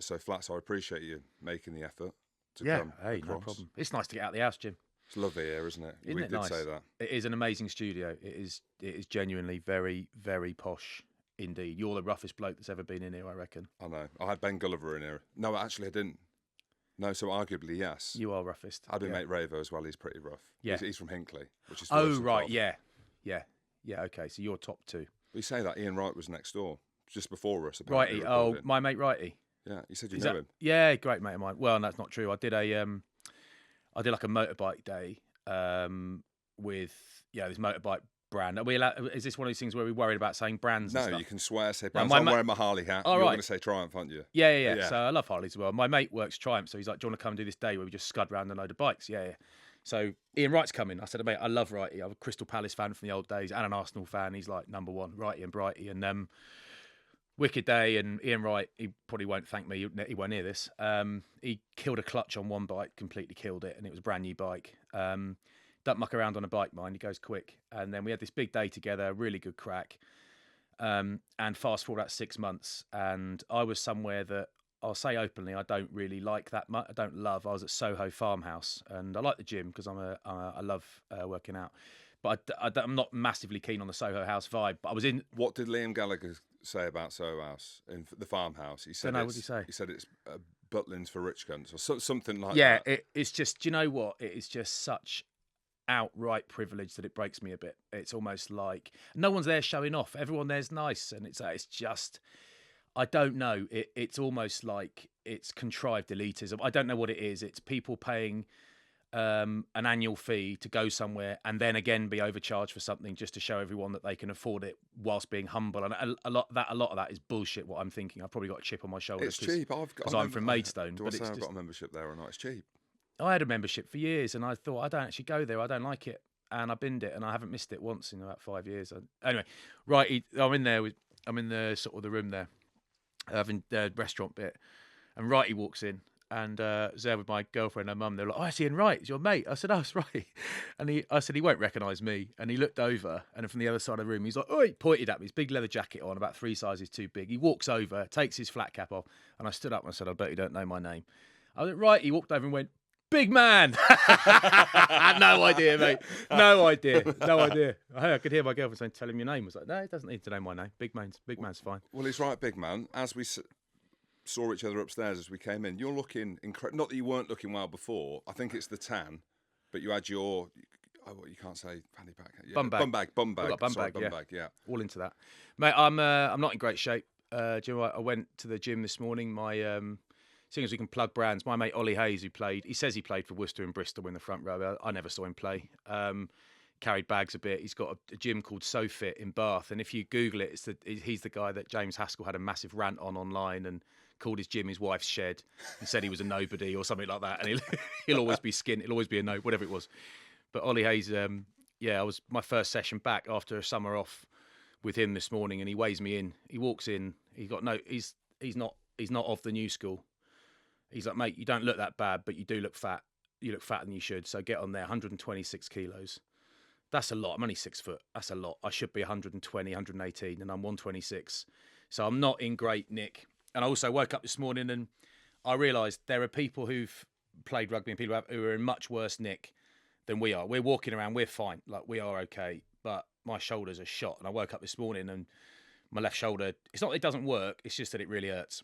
so flat. So I appreciate you making the effort to come hey, across. no problem. It's nice to get out of the house, Jim. It's lovely here, isn't it? Isn't we it did nice? say that. It is an amazing studio. It is genuinely very, very posh indeed. You're the roughest bloke that's ever been in here, I reckon. I know. I had Ben Gulliver in here. No, actually, I didn't. No, so arguably, yes. You are roughest. I do mate Ravo as well. He's pretty rough. Yeah. He's from Hinckley, which is Oh, right, yeah. Okay, so you're top two. We say that Ian Wright was next door, just before us. Apparently, Righty, my mate Righty. Yeah, you said you know him. Yeah, great mate of mine. Well, that's not true. I did like a motorbike day with this motorbike brand. Are we allowed, is this one of these things where we're worried about saying brands? No, and stuff? You can swear, say brands. I'm wearing my Harley hat. You're going to say Triumph, aren't you? Yeah. So I love Harleys as well. My mate works Triumph, so he's like, "Do you want to come and do this day where we just scud round a load of bikes?" Yeah. So Ian Wright's coming. I said, "Mate, I love Righty. I'm a Crystal Palace fan from the old days and an Arsenal fan. He's like number one, Righty and Brighty." And wicked day. And Ian Wright, he probably won't thank me. He won't hear this. He killed a clutch on one bike, completely killed it, and it was a brand new bike. Don't muck around on a bike, mind. He goes quick. And then we had this big day together, really good crack. And fast forward about 6 months, and I was somewhere that I'll say openly I don't really like that much. I don't love. I was at Soho Farmhouse, and I like the gym because I love working out. But I'm not massively keen on the Soho House vibe. But I was in. What did Liam Gallagher say about Soho House in the farmhouse? He said, what did he say? He said it's Butlins for rich cunts or something like that. Yeah, it's just. Do you know what? It is just such outright privilege that it breaks me a bit. It's almost like no one's there showing off. Everyone there's nice, and it's just. I don't know. It's almost like it's contrived elitism. I don't know what it is. It's people paying an annual fee to go somewhere and then again be overcharged for something just to show everyone that they can afford it whilst being humble. And a lot of that is bullshit. What I'm thinking, I've probably got a chip on my shoulder. It's cheap. Because I'm from Maidstone. Do I say I've got a membership there or not? It's cheap. I had a membership for years, and I thought I don't actually go there. I don't like it, and I binned it, and I haven't missed it once in about 5 years. Anyway, right, I'm in the sort of the room there, having the restaurant bit, and Righty walks in, and was there with my girlfriend and her mum. They're like, "Oh, it's Ian Wright, it's your mate." I said, "Oh, it's Righty," and I said he won't recognise me, and he looked over, and from the other side of the room, he's like, "Oh," he pointed at me, his big leather jacket on, about 3 sizes too big. He walks over, takes his flat cap off, and I stood up and I said, "I bet you don't know my name." I was like, "Right." He walked over and went, "Big man." No idea, mate. No idea. I could hear my girlfriend saying, "Tell him your name." I was like, "No, he doesn't need to know my name. Big man's fine." Well, he's right, big man. As we saw each other upstairs as we came in, you're looking incredible. Not that you weren't looking well before. I think it's the tan, but you had your, you can't say fanny pack. Yeah, bum bag. Bum bag, yeah. All into that. Mate, I'm not in great shape. Jim, I went to the gym this morning. My seeing as we can plug brands, my mate Ollie Hayes, he says he played for Worcester and Bristol in the front row. I never saw him play. Carried bags a bit. He's got a gym called SoFit in Bath, and if you Google it, he's the guy that James Haskell had a massive rant on online and called his gym his wife's shed and said he was a nobody or something like that, and he'll always be skint, he'll always be a no, whatever it was. But Ollie Hayes, I was my first session back after a summer off with him this morning, and he weighs me in. He walks in. He's not of the new school. He's like, "Mate, you don't look that bad, but you do look fat. You look fatter than you should. So get on there." 126 kilos. That's a lot. I'm only 6 foot. That's a lot. I should be 120, 118, and I'm 126. So I'm not in great nick. And I also woke up this morning and I realised there are people who've played rugby and people who are in much worse nick than we are. We're walking around, we're fine. Like, we are okay. But my shoulders are shot. And I woke up this morning and my left shoulder, it's not that it doesn't work, it's just that it really hurts.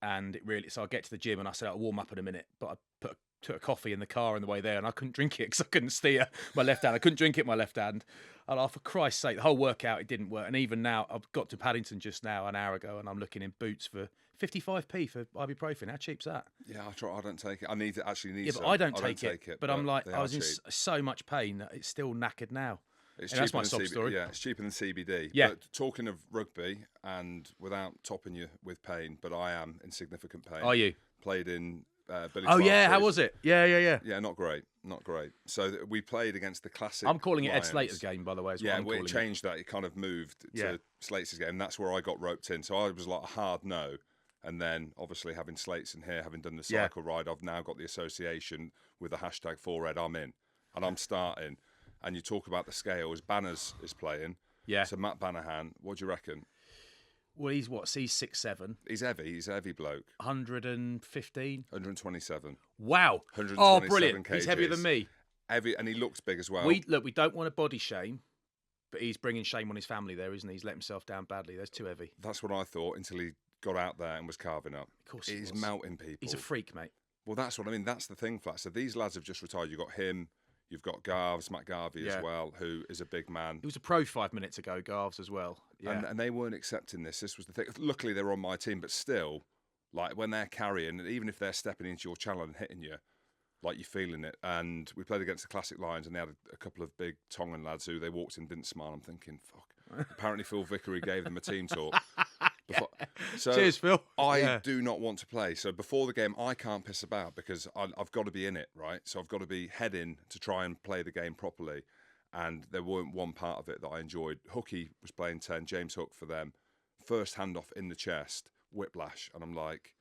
And so I get to the gym and I said, "I'll warm up in a minute." But I took a coffee in the car on the way there and I couldn't drink it because I couldn't steer my left hand. I couldn't drink it with my left hand. And for Christ's sake, the whole workout, it didn't work. And even now, I've got to Paddington just now, an hour ago, and I'm looking in Boots for 55p for ibuprofen. How cheap's that? Yeah, I don't take it. I need to actually need. Yeah, but I don't take it. But I'm like, I was cheap. in so much pain that it's still knackered now. That's my sob story. Yeah, it's cheaper than CBD. Yeah. But talking of rugby, and without topping you with pain, but I am in significant pain. Are you? Played in Billy. Oh, yeah. Clark's How was it? Yeah. Yeah, not great. So we played against the classic. I'm calling it Lions. Ed Slater's game, by the way. Yeah, we changed that. It kind of moved to Slater's game. And that's where I got roped in. So I was like a hard no. And then, obviously, having Slates in here, having done the cycle ride, I've now got the association with the hashtag 4Red. I'm in, and I'm starting. And you talk about the scales. Banners is playing. Yeah. So Matt Banahan, what do you reckon? Well, he's what? So he's 6'7". He's heavy. He's a heavy bloke. 115. 127. Wow. 127 Oh, brilliant. kgs. He's heavier than me. Heavy, and he looks big as well. We don't want to body shame, but he's bringing shame on his family there, isn't he? He's let himself down badly. There's too heavy. That's what I thought until he got out there and was carving up. Of course He's was. melting people. He's a freak, mate. Well, that's what I mean. That's the thing, Flat. So these lads have just retired. You've got him. You've got Garves, Matt Garvey as well, who is a big man. He was a pro 5 minutes ago, Garves as well. Yeah. And they weren't accepting this. This was the thing. Luckily, they were on my team, but still, like when they're carrying, even if they're stepping into your channel and hitting you, like you're feeling it. And we played against the Classic Lions, and they had a couple of big Tongan lads who they walked in, didn't smile. I'm thinking, fuck. Apparently, Phil Vickery gave them a team talk. So cheers, Phil. I do not want to play. So before the game, I can't piss about because I've got to be in it, right? So I've got to be heading to try and play the game properly. And there weren't one part of it that I enjoyed. Hooky was playing 10, James Hook for them. First handoff in the chest, whiplash. And I'm like,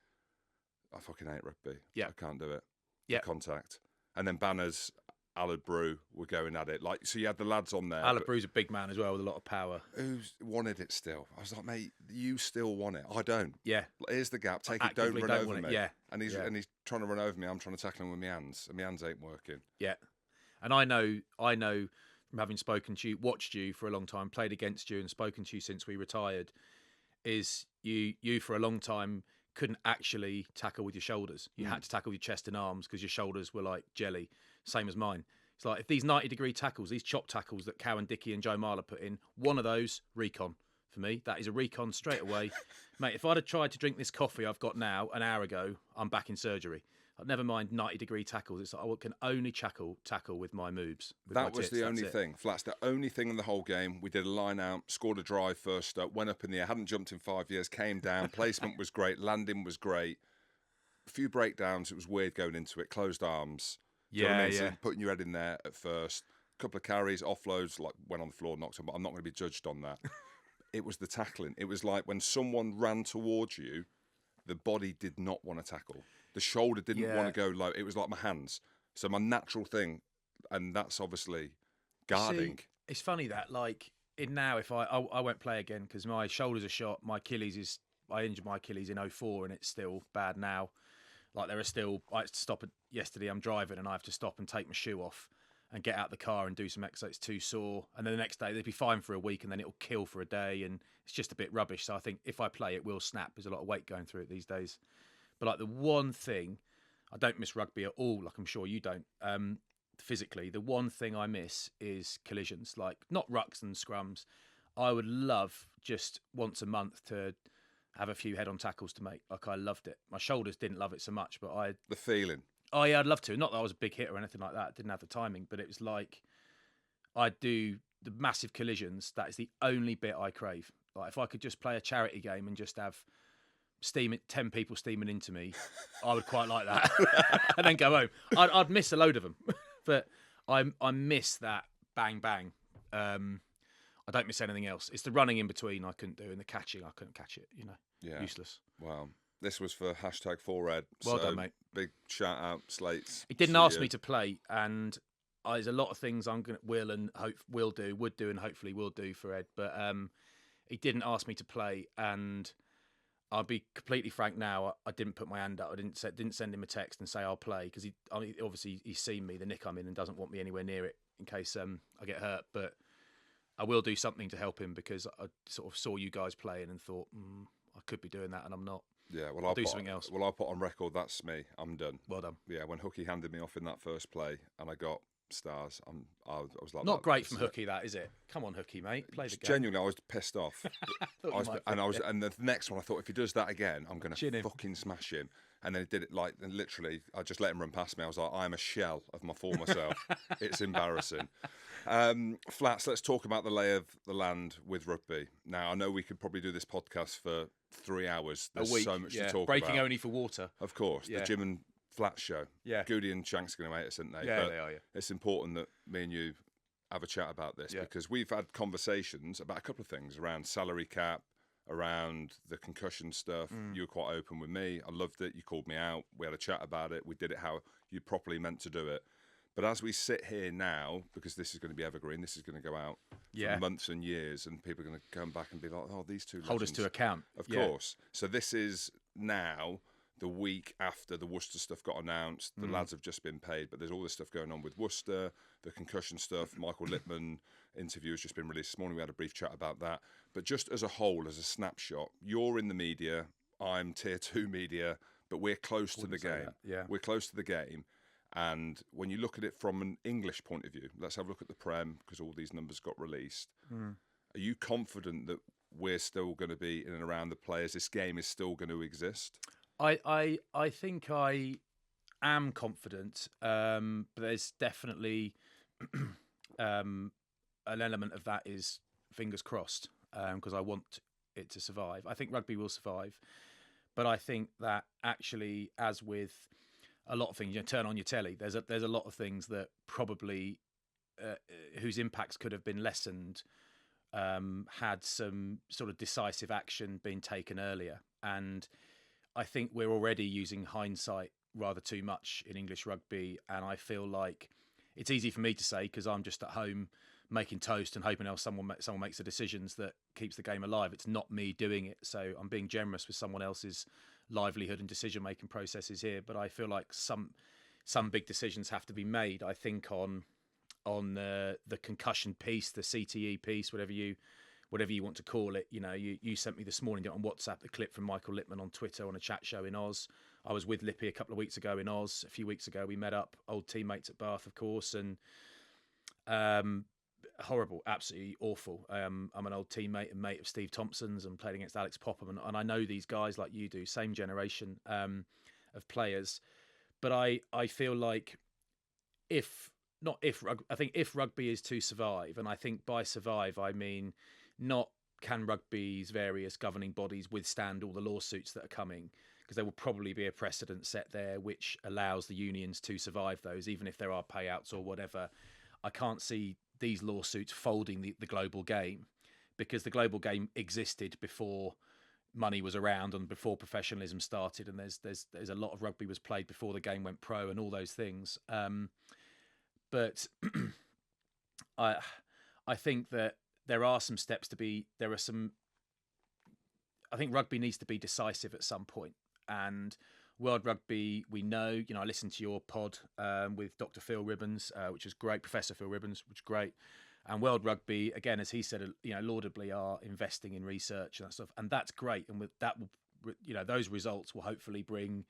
I fucking hate rugby. Yeah. I can't do it. Yeah. Contact. And then Banners, Alad Brew were going at it. Like, so you had the lads on there. Alad Brew's a big man as well with a lot of power. Who wanted it still? I was like, mate, you still want it. I don't. Yeah. Here's the gap. Take it. Don't run over me. Yeah. And he's trying to run over me. I'm trying to tackle him with my hands, and my hands ain't working. Yeah. And I know from having spoken to you, watched you for a long time, played against you, and spoken to you since we retired, is you for a long time couldn't actually tackle with your shoulders. You had to tackle with your chest and arms because your shoulders were like jelly, same as mine. It's like if these 90-degree tackles, these chop tackles that Cowan Dickey and Joe Marler put in, one of those, recon for me. That is a recon straight away. Mate, if I'd have tried to drink this coffee I've got now an hour ago, I'm back in surgery. Never mind 90-degree tackles. It's like I can only tackle with my moves. That was the only thing. Flats, the only thing in the whole game. We did a line out, scored a drive first up, went up in the air, hadn't jumped in 5 years, came down. Placement was great, landing was great. A few breakdowns. It was weird going into it. Closed arms. Yeah. So putting your head in there at first. A couple of carries, offloads, like went on the floor, knocked on. But I'm not going to be judged on that. It was the tackling. It was like when someone ran towards you, the body did not want to tackle. The shoulder didn't want to go low. It was like my hands. So my natural thing, and that's obviously guarding. See, it's funny that, like, now if I won't play again because my shoulders are shot. My Achilles I injured my Achilles in 2004 and it's still bad now. Like I had to stop yesterday. I'm driving and I have to stop and take my shoe off and get out the car and do some exercise. It's too sore. And then the next day they'd be fine for a week and then it'll kill for a day and it's just a bit rubbish. So I think if I play, it will snap. There's a lot of weight going through it these days. But like the one thing, I don't miss rugby at all, like I'm sure you don't, physically. The one thing I miss is collisions, like not rucks and scrums. I would love just once a month to have a few head-on tackles to make. Like I loved it. My shoulders didn't love it so much, but the feeling. Oh yeah, I'd love to. Not that I was a big hitter or anything like that. I didn't have the timing, but it was like I'd do the massive collisions. That is the only bit I crave. Like if I could just play a charity game and just have 10 people steaming into me, I would quite like that. And then go home. I'd miss a load of them. But I miss that bang bang. I don't miss anything else. It's the running in between I couldn't do and the catching I couldn't catch it, Useless. Wow. This was for #4Ed. Well done, mate. Big shout out, Slates. He didn't ask me to play, and there's a lot of things I'm gonna would do, and hopefully will do for Ed. But he didn't ask me to play, and I'll be completely frank now. I didn't put my hand up. I didn't send him a text and say I'll play because obviously he's seen me, the nick I'm in, and doesn't want me anywhere near it in case I get hurt. But I will do something to help him because I sort of saw you guys playing and thought I could be doing that, and I'm not. Yeah, well, I'll do something else. Well, I'll put on record that's me. I'm done. Well done. Yeah, when Hooky handed me off in that first play and I got stars, I was like, not great from Hooky, that is it? Come on, Hooky, mate, play the game. Genuinely, I was pissed off. And the next one, I thought if he does that again, I'm going to fucking smash him. And then he did it and literally, I just let him run past me. I was like, I'm a shell of my former self. It's embarrassing. Flats, let's talk about the lay of the land with rugby. Now, I know we could probably do this podcast for 3 hours. There's a week, so much to talk Breaking about. only for water. Of course, the Jim and Flats show. Yeah. Goody and Shanks are going to hate us, aren't they? Yeah, they are, It's important that me and you have a chat about this because we've had conversations about a couple of things around salary cap, around the concussion stuff. You were quite open with me. I loved it. You called me out. We had a chat about it. We did it how you properly meant to do it. But as we sit here now, because this is going to be evergreen, this is going to go out for months and years, and people are going to come back and be like, oh, these two hold us to account. Of course. So this is now the week after the Worcester stuff got announced. The lads have just been paid, but there's all this stuff going on with Worcester, the concussion stuff. Michael Littman interview has just been released this morning. We had a brief chat about that. But just as a whole, as a snapshot, you're in the media, I'm tier 2 media, but we're close to the game. Yeah. We're close to the game. And when you look at it from an English point of view, let's have a look at the Prem, because all these numbers got released. Are you confident that we're still going to be in and around the players? This game is still going to exist? I think I am confident, but there's definitely an element of that is fingers crossed, because I want it to survive. I think rugby will survive, but I think that actually, as with a lot of things, turn on your telly. There's a lot of things that probably whose impacts could have been lessened had some sort of decisive action been taken earlier. And I think we're already using hindsight rather too much in English rugby, and I feel like it's easy for me to say because I'm just at home making toast and hoping else someone makes the decisions that keeps the game alive. It's not me doing it, so I'm being generous with someone else's livelihood and decision-making processes here. But I feel like some big decisions have to be made. I think on the concussion piece, the CTE piece, whatever you want to call it. You sent me this morning on WhatsApp the clip from Michael Littman on Twitter on a chat show in Oz. I was with Lippy a couple of weeks ago in Oz. A few weeks ago we met up, old teammates at Bath, of course, and horrible, absolutely awful. I'm an old teammate and mate of Steve Thompson's and played against Alex Popham, and I know these guys like you do, same generation of players. But I feel like I think if rugby is to survive, and I think by survive I mean not can rugby's various governing bodies withstand all the lawsuits that are coming, because there will probably be a precedent set there which allows the unions to survive those, even if there are payouts or whatever. I can't see these lawsuits folding the global game, because the global game existed before money was around and before professionalism started, and there's a lot of rugby was played before the game went pro and all those things. But I think that there are some steps to be. I think rugby needs to be decisive at some point. And World Rugby, we know. I listened to your pod with Dr. Phil Ribbons, which was great. Professor Phil Ribbons, which was great. And World Rugby, again, as he said, laudably are investing in research and that stuff, and that's great. And with that, will those results will hopefully bring,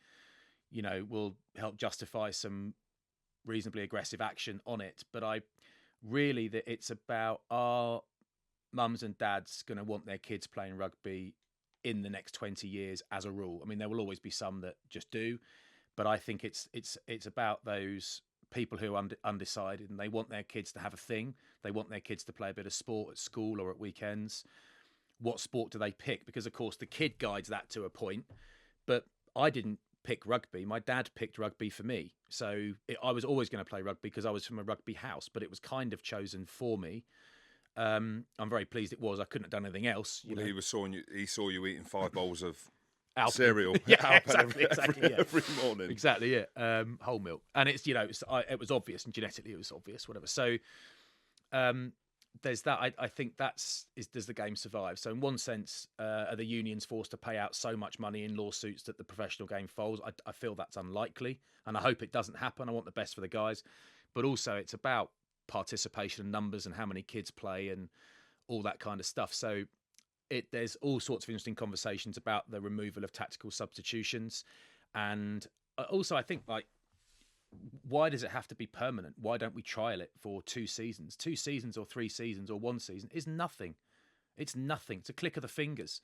will help justify some reasonably aggressive action on it. But that it's about, are mums and dads going to want their kids playing rugby in the next 20 years as a rule? I mean, there will always be some that just do, but I think it's about those people who are undecided, and they want their kids to have a thing. They want their kids to play a bit of sport at school or at weekends. What sport do they pick? Because, of course, the kid guides that to a point, but I didn't pick rugby. My dad picked rugby for me. So I was always going to play rugby because I was from a rugby house, but it was kind of chosen for me. I'm very pleased it was. I couldn't have done anything else. He saw you eating 5 bowls of Alpen. Cereal. Yeah, exactly, every morning. Exactly, yeah. Whole milk. And it's, it was obvious, and genetically it was obvious, whatever. So there's that. I think does the game survive? So in one sense, are the unions forced to pay out so much money in lawsuits that the professional game folds? I feel that's unlikely, and I hope it doesn't happen. I want the best for the guys. But also it's about participation and numbers and how many kids play and all that kind of stuff. So there's all sorts of interesting conversations about the removal of tactical substitutions. And also I think, like, why does it have to be permanent? Why don't we trial it for 2 seasons? 2 seasons or 3 seasons or 1 season is nothing. It's nothing. It's a click of the fingers.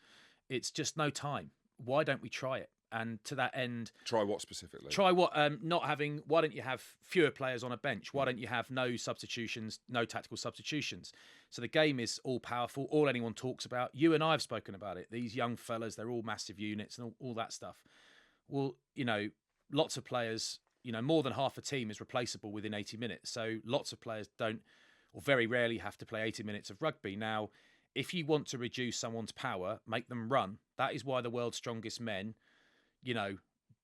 It's just no time. Why don't we try it? And to that end... Try what specifically? Try what? Why don't you have fewer players on a bench? Why don't you have no substitutions, no tactical substitutions? So the game is all powerful. All anyone talks about. You and I have spoken about it. These young fellas, they're all massive units and all that stuff. Well, lots of players... more than half a team is replaceable within 80 minutes. So lots of players don't, or very rarely have to play 80 minutes of rugby. Now, if you want to reduce someone's power, make them run. That is why the world's strongest men,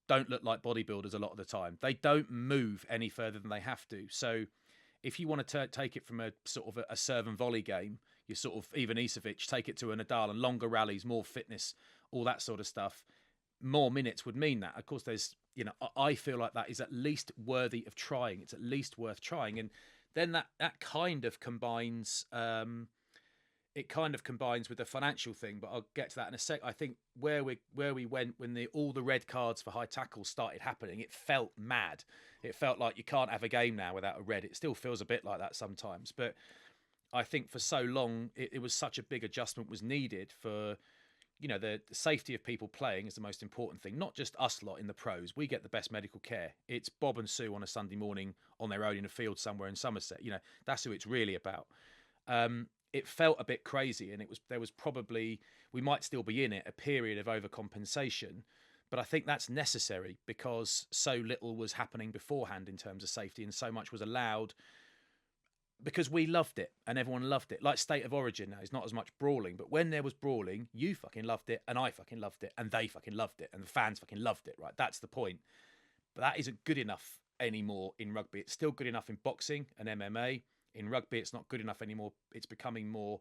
don't look like bodybuilders a lot of the time. They don't move any further than they have to. So if you want to take it from a sort of a serve and volley game, you sort of Ivan Isavic, take it to a Nadal and longer rallies, more fitness, all that sort of stuff. More minutes would mean that. Of course, there's, I feel like that is at least worthy of trying. It's at least worth trying. And then that kind of combines, it kind of combines with the financial thing, but I'll get to that in a sec. I think where we went when all the red cards for high tackles started happening, it felt mad. It felt like you can't have a game now without a red. It still feels a bit like that sometimes, but I think for so long it was such a big adjustment was needed for, the safety of people playing is the most important thing. Not just us lot in the pros. We get the best medical care. It's Bob and Sue on a Sunday morning on their own in a field somewhere in Somerset. That's who it's really about. It felt a bit crazy, and there was probably, we might still be in it, a period of overcompensation. But I think that's necessary because so little was happening beforehand in terms of safety, and so much was allowed because we loved it and everyone loved it. Like State of Origin now is not as much brawling, but when there was brawling, you fucking loved it and I fucking loved it and they fucking loved it and the fans fucking loved it, right? That's the point. But that isn't good enough anymore in rugby. It's still good enough in boxing and MMA. In rugby, it's not good enough anymore. It's becoming more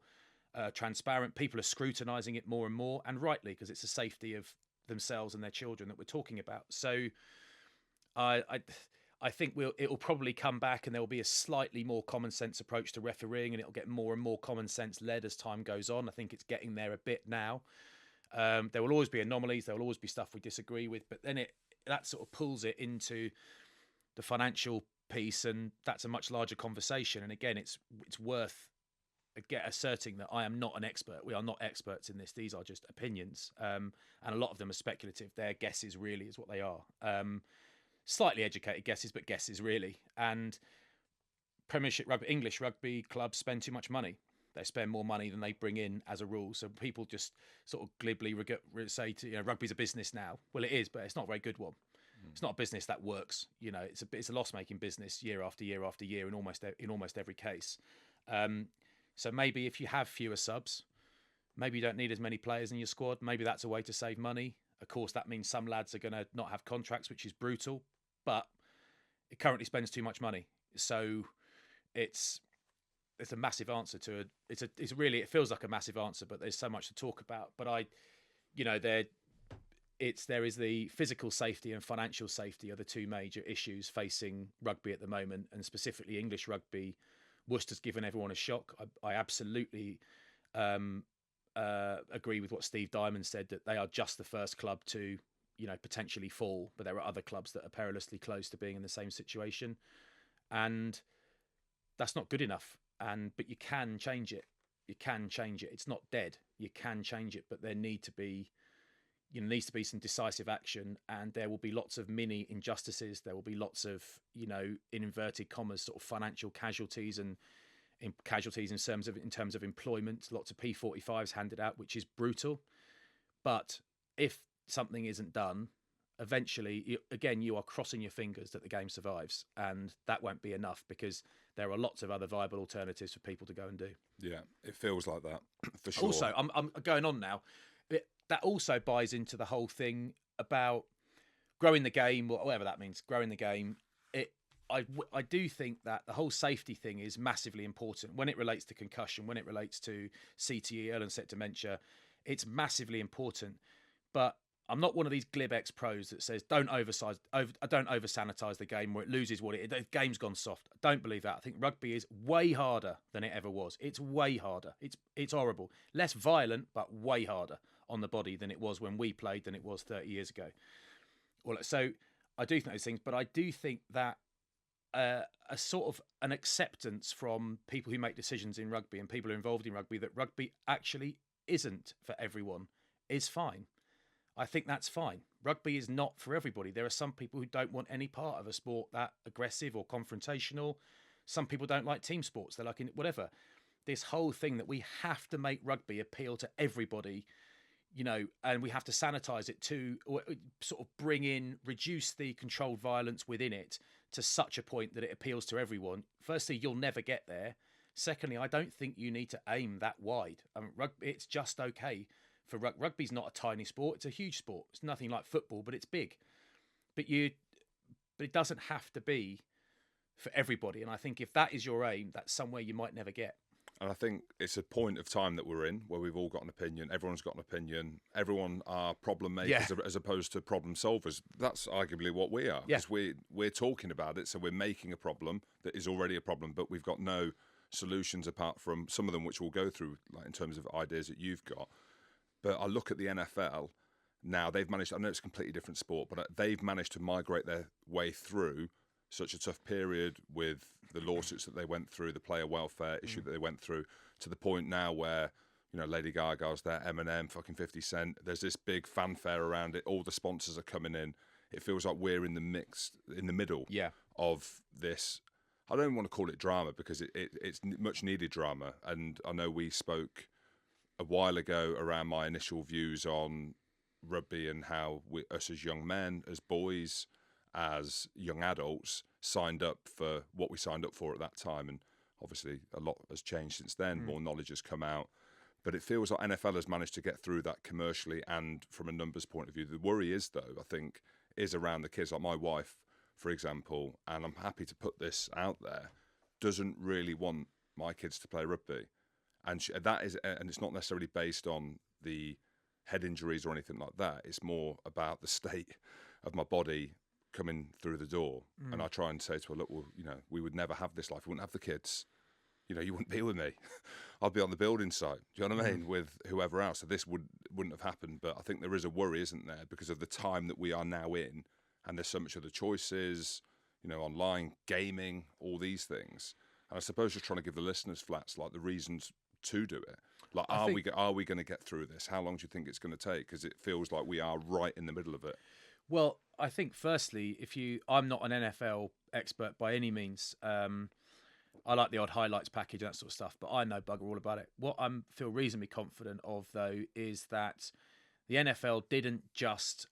transparent. People are scrutinising it more and more, and rightly, because it's the safety of themselves and their children that we're talking about. So I think it'll probably come back, and there will be a slightly more common sense approach to refereeing, and it'll get more and more common sense led as time goes on. I think it's getting there a bit now. There will always be anomalies. There will always be stuff we disagree with, but then that sort of pulls it into the financial piece, and that's a much larger conversation. And again, it's worth asserting that I am not an expert. We are not experts in this. These are just opinions, and a lot of them are speculative. Their guesses really is what they are. Slightly educated guesses, but guesses really. And Premiership rugby, English rugby clubs spend too much money. They spend more money than they bring in as a rule. So people just sort of glibly say rugby's a business now. Well, it is, but it's not a very good one. It's not a business that works. It's a loss-making business year after year after year in almost every case. So maybe if you have fewer subs, maybe you don't need as many players in your squad. Maybe that's a way to save money. Of course, that means some lads are going to not have contracts, which is brutal. But it currently spends too much money. So it's a massive answer to it feels like a massive answer, but there's so much to talk about. But there is the physical safety and financial safety are the two major issues facing rugby at the moment, and specifically English rugby. Worcester's given everyone a shock. I absolutely agree with what Steve Diamond said, that they are just the first club to potentially fall, but there are other clubs that are perilously close to being in the same situation, and that's not good enough. But you can change it. It's not dead. You can change it, but there needs to be some decisive action, and there will be lots of mini injustices. There will be lots of, in inverted commas, sort of financial casualties and casualties in terms of employment. Lots of P45s handed out, which is brutal. But if something isn't done, eventually, you are crossing your fingers that the game survives, and that won't be enough because there are lots of other viable alternatives for people to go and do. Yeah, it feels like that for sure. Also, I'm going on now. That also buys into the whole thing about growing the game, whatever that means, growing the game. I do think that the whole safety thing is massively important when it relates to concussion, when it relates to CTE, early onset dementia. It's massively important. But I'm not one of these glib ex-pros that says don't over-sanitize the game or it loses the game's gone soft. I don't believe that. I think rugby is way harder than it ever was. It's way harder. It's horrible. Less violent, but way harder on the body than it was when we played than it was 30 years ago. Well, so I do think those things, but I do think that a sort of an acceptance from people who make decisions in rugby and people who are involved in rugby that rugby actually isn't for everyone is fine. I think that's fine. Rugby is not for everybody. There are some people who don't want any part of a sport that aggressive or confrontational. Some people don't like team sports. They're like whatever. This whole thing that we have to make rugby appeal to everybody, and we have to sanitize it to sort of reduce the controlled violence within it to such a point that it appeals to everyone. Firstly, you'll never get there. Secondly, I don't think you need to aim that wide. Rugby, it's just okay. For rugby's not a tiny sport; it's a huge sport. It's nothing like football, but it's big. but it doesn't have to be for everybody. And I think if that is your aim, that's somewhere you might never get. And I think it's a point of time that we're in where we've all got an opinion. Everyone's got an opinion. Everyone are problem makers as opposed to problem solvers. That's arguably what we are, because we're talking about it. So we're making a problem that is already a problem, but we've got no solutions apart from some of them, which we'll go through, like in terms of ideas that you've got. But I look at the NFL now. They've managed, I know it's a completely different sport, but they've managed to migrate their way through such a tough period with the lawsuits that they went through, the player welfare issue that they went through, to the point now where, you know, Lady Gaga's there, Eminem, fucking 50 Cent. There's this big fanfare around it. All the sponsors are coming in. It feels like we're in the middle of this. I don't even want to call it drama, because it's much needed drama. And I know we spoke a while ago around my initial views on rugby and how us as young men, as boys, as young adults, signed up for what we signed up for at that time. And obviously a lot has changed since then. More knowledge has come out. But it feels like NFL has managed to get through that commercially and from a numbers point of view. The worry is, though, I think, is around the kids. Like my wife, for example, and I'm happy to put this out there, doesn't really want my kids to play rugby. And and it's not necessarily based on the head injuries or anything like that. It's more about the state of my body coming through the door. And I try and say to her, look, well, you know, we would never have this life. We wouldn't have the kids. You know, you wouldn't be with me. I'd be on the building site. Do you know what I mean? With whoever else. So this wouldn't have happened. But I think there is a worry, isn't there? Because of the time that we are now in, and there's so much other choices, you know, online, gaming, all these things. And I suppose just trying to give the listeners, Flats, like the reasons to do it. Like, are we going to get through this? How long do you think it's going to take? Because it feels like we are right in the middle of it. Well, I think firstly, I'm not an NFL expert by any means. I like the odd highlights package and that sort of stuff, but I know bugger all about it. What I feel reasonably confident of, though, is that the NFL didn't just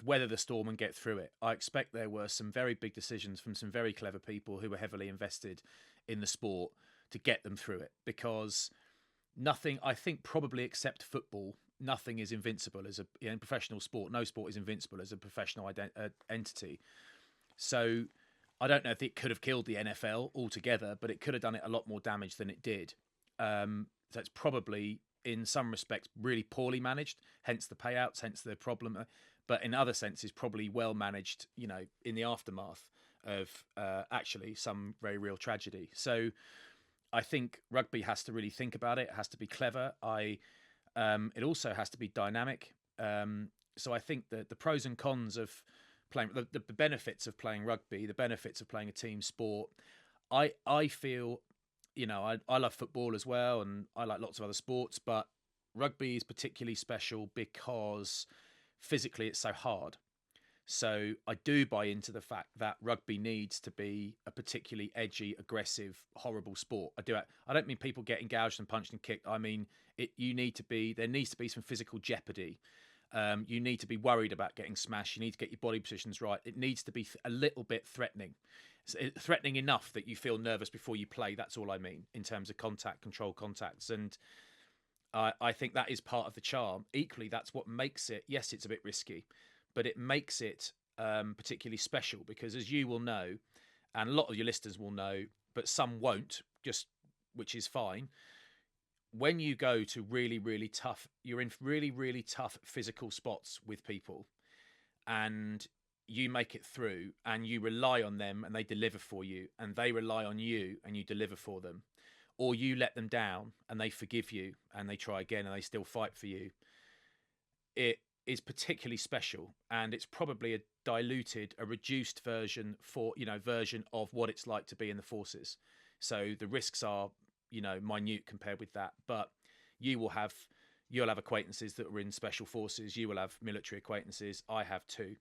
weather the storm and get through it. I expect there were some very big decisions from some very clever people who were heavily invested in the sport to get them through it, because nothing, I think, probably except football, nothing is invincible in professional sport. No sport is invincible as a professional entity. So I don't know if it could have killed the NFL altogether, but it could have done it a lot more damage than it did. So it's probably, in some respects, really poorly managed, hence the payouts, hence the problem. But in other senses, probably well managed, you know, in the aftermath of actually some very real tragedy. So I think rugby has to really think about it. It has to be clever. It also has to be dynamic. So I think that the pros and cons of playing, the benefits of playing rugby, the benefits of playing a team sport, I feel, you know, I love football as well, and I like lots of other sports, but rugby is particularly special because physically it's so hard. So I do buy into the fact that rugby needs to be a particularly edgy, aggressive, horrible sport. I don't mean people getting gouged and punched and kicked. I mean, there needs to be some physical jeopardy. You need to be worried about getting smashed. You need to get your body positions right. It needs to be a little bit threatening. Threatening enough that you feel nervous before you play. That's all I mean in terms of control contacts. And I think that is part of the charm. Equally, that's what makes it, yes, it's a bit risky, but it makes it particularly special, because as you will know, and a lot of your listeners will know, but some won't, which is fine. When you go to really, really tough, you're in really, really tough physical spots with people, and you make it through, and you rely on them and they deliver for you, and they rely on you and you deliver for them, or you let them down and they forgive you and they try again and they still fight for you. It is particularly special, and it's probably a reduced version of what it's like to be in the forces. So the risks are, you know, minute compared with that, but you'll have acquaintances that were in special forces. You will have military acquaintances. I have too.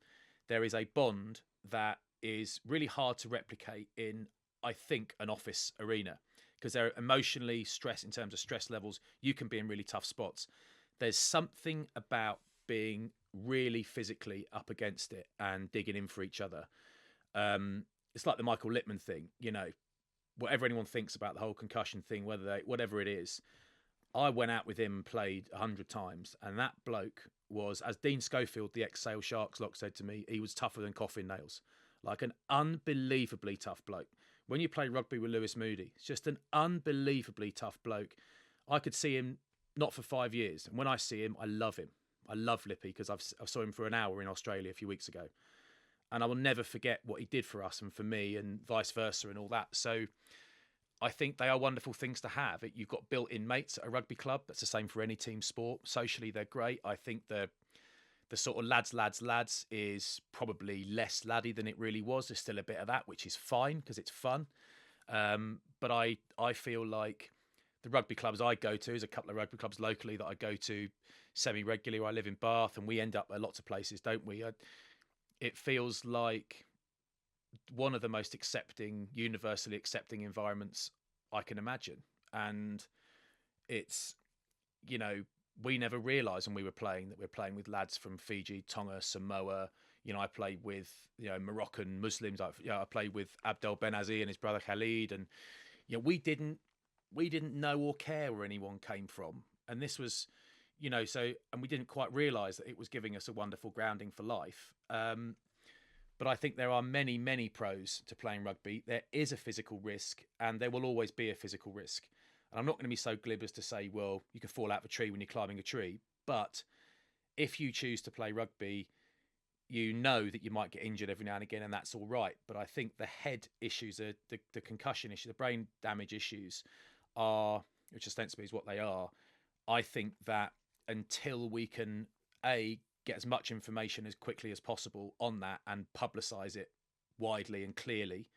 There is a bond that is really hard to replicate in, I think, an office arena, because they're emotionally stressed in terms of stress levels. You can be in really tough spots. There's something about being really physically up against it and digging in for each other. It's like the Michael Littman thing, you know, whatever anyone thinks about the whole concussion thing, whatever it is, I went out with him and played 100 times, and that bloke was, as Dean Schofield, the ex-Sale Sharks lock, said to me, he was tougher than coffin nails. Like an unbelievably tough bloke. When you play rugby with Lewis Moody, it's just an unbelievably tough bloke. I could see him not for 5 years, and when I see him, I love him. I love Lippy because I saw him for an hour in Australia a few weeks ago, and I will never forget what he did for us and for me, and vice versa, and all that. So I think they are wonderful things to have. You've got built-in mates at a rugby club. That's the same for any team sport. Socially, they're great. I think the sort of lads is probably less laddie than it really was. There's still a bit of that, which is fine because it's fun. But I feel like the rugby clubs I go to, there's a couple of rugby clubs locally that I go to semi-regularly. I live in Bath, and we end up at lots of places, don't we? It feels like one of the most universally accepting environments I can imagine. And it's, we never realised when we were playing that we're playing with lads from Fiji, Tonga, Samoa. I played with Moroccan Muslims. I played with Abdel Benazi and his brother Khalid, and we didn't know or care where anyone came from. And this was, and we didn't quite realise that it was giving us a wonderful grounding for life. But I think there are many, many pros to playing rugby. There is a physical risk, and there will always be a physical risk. And I'm not going to be so glib as to say, well, you can fall out of a tree when you're climbing a tree. But if you choose to play rugby, you know that you might get injured every now and again, and that's all right. But I think the head issues, the concussion issue, the brain damage issues are, which ostensibly is what they are, I think that until we can, get as much information as quickly as possible on that and publicise it widely and clearly,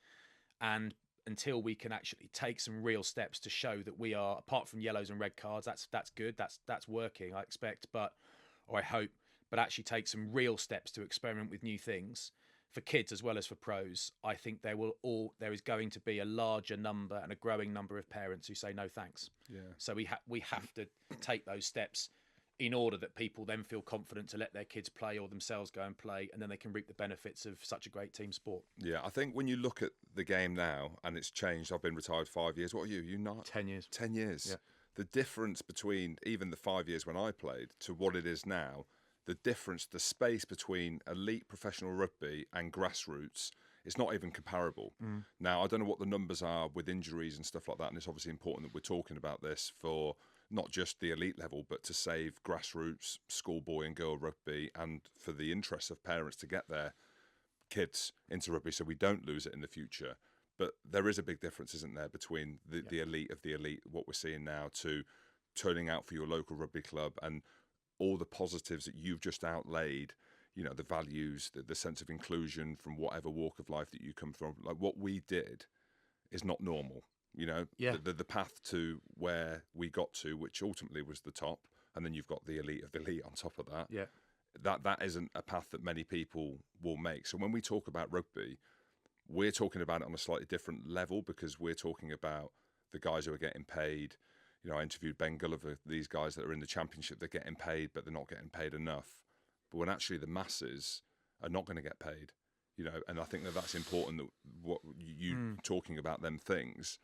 and until we can actually take some real steps to show that we are, apart from yellows and red cards, that's good, that's working, I expect, or I hope, but actually take some real steps to experiment with new things for kids as well as for pros. I think there is going to be a larger number and a growing number of parents who say no thanks. Yeah. So we have to take those steps in order that people then feel confident to let their kids play or themselves go and play, and then they can reap the benefits of such a great team sport. Yeah, I think when you look at the game now, and it's changed, I've been retired 5 years. What are you? You not? 10 years. 10 years. Yeah. The difference between even the 5 years when I played to what it is now, the difference, the space between elite professional rugby and grassroots, it's not even comparable. Now, I don't know what the numbers are with injuries and stuff like that, and it's obviously important that we're talking about this for not just the elite level, but to save grassroots schoolboy and girl rugby, and for the interests of parents to get their kids into rugby so we don't lose it in the future. But there is a big difference, isn't there, between the elite of the elite, what we're seeing now, to turning out for your local rugby club and all the positives that you've just outlaid, the values, the sense of inclusion from whatever walk of life that you come from. Like what we did is not normal. The path to where we got to, which ultimately was the top, and then you've got the elite of elite on top of that. Yeah, that isn't a path that many people will make. So when we talk about rugby, we're talking about it on a slightly different level because we're talking about the guys who are getting paid. I interviewed Ben Gulliver, these guys that are in the championship, they're getting paid, but they're not getting paid enough. But when actually the masses are not going to get paid, and I think that's important that what you talking about them things.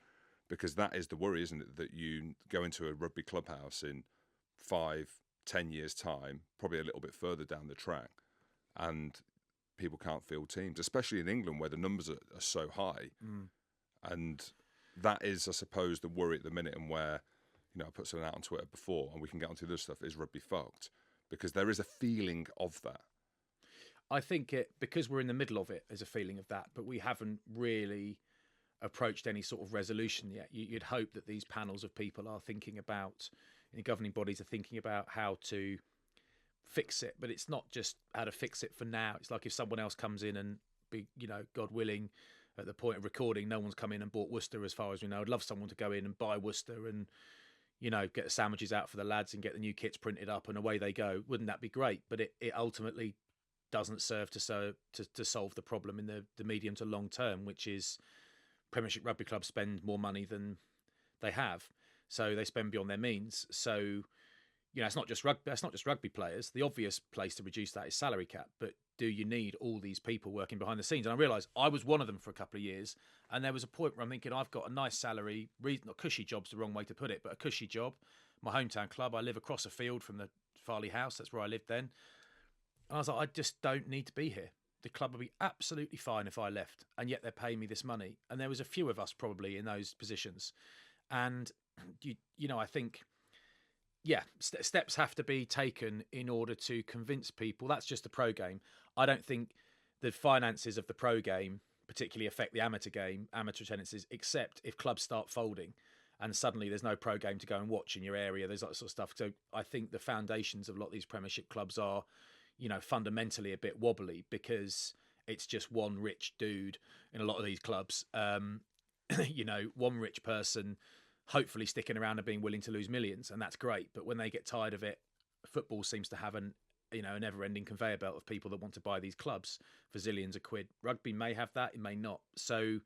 Because that is the worry, isn't it? That you go into a rugby clubhouse in 5-10 years' time, probably a little bit further down the track, and people can't field teams, especially in England where the numbers are so high. And that is, I suppose, the worry at the minute, and where, I put something out on Twitter before, and we can get onto this stuff, is rugby fucked? Because there is a feeling of that. I think because we're in the middle of it, there's a feeling of that, but we haven't really approached any sort of resolution yet. You'd hope that these panels of people are thinking about, the governing bodies are thinking about how to fix it, but it's not just how to fix it for now. It's like if someone else comes in and God willing, at the point of recording, no one's come in and bought Worcester as far as we know. I'd love someone to go in and buy Worcester and, get the sandwiches out for the lads and get the new kits printed up and away they go. Wouldn't that be great? But it ultimately doesn't serve to solve the problem in the medium to long term, which is Premiership rugby clubs spend more money than they have, so they spend beyond their means. So, it's not just rugby. That's not just rugby players. The obvious place to reduce that is salary cap. But do you need all these people working behind the scenes? And I realised I was one of them for a couple of years, and there was a point where I'm thinking I've got a nice salary, not cushy job's the wrong way to put it, but a cushy job. my hometown club. I live across a field from the Farley house. That's where I lived then. And I was like, I just don't need to be here. The club would be absolutely fine if I left, and yet they're paying me this money. And there was a few of us probably in those positions. And, you know, I think, yeah, steps have to be taken in order to convince people. That's just the pro game. I don't think the finances of the pro game particularly affect the amateur game, amateur attendances, except if clubs start folding and suddenly there's no pro game to go and watch in your area. There's that sort of stuff. So I think the foundations of a lot of these Premiership clubs are, you know, fundamentally a bit wobbly because it's just one rich dude in a lot of these clubs. You know, one rich person hopefully sticking around and being willing to lose millions, and that's great. But when they get tired of it, football seems to have a never-ending conveyor belt of people that want to buy these clubs for zillions of quid. Rugby may have that, it may not. So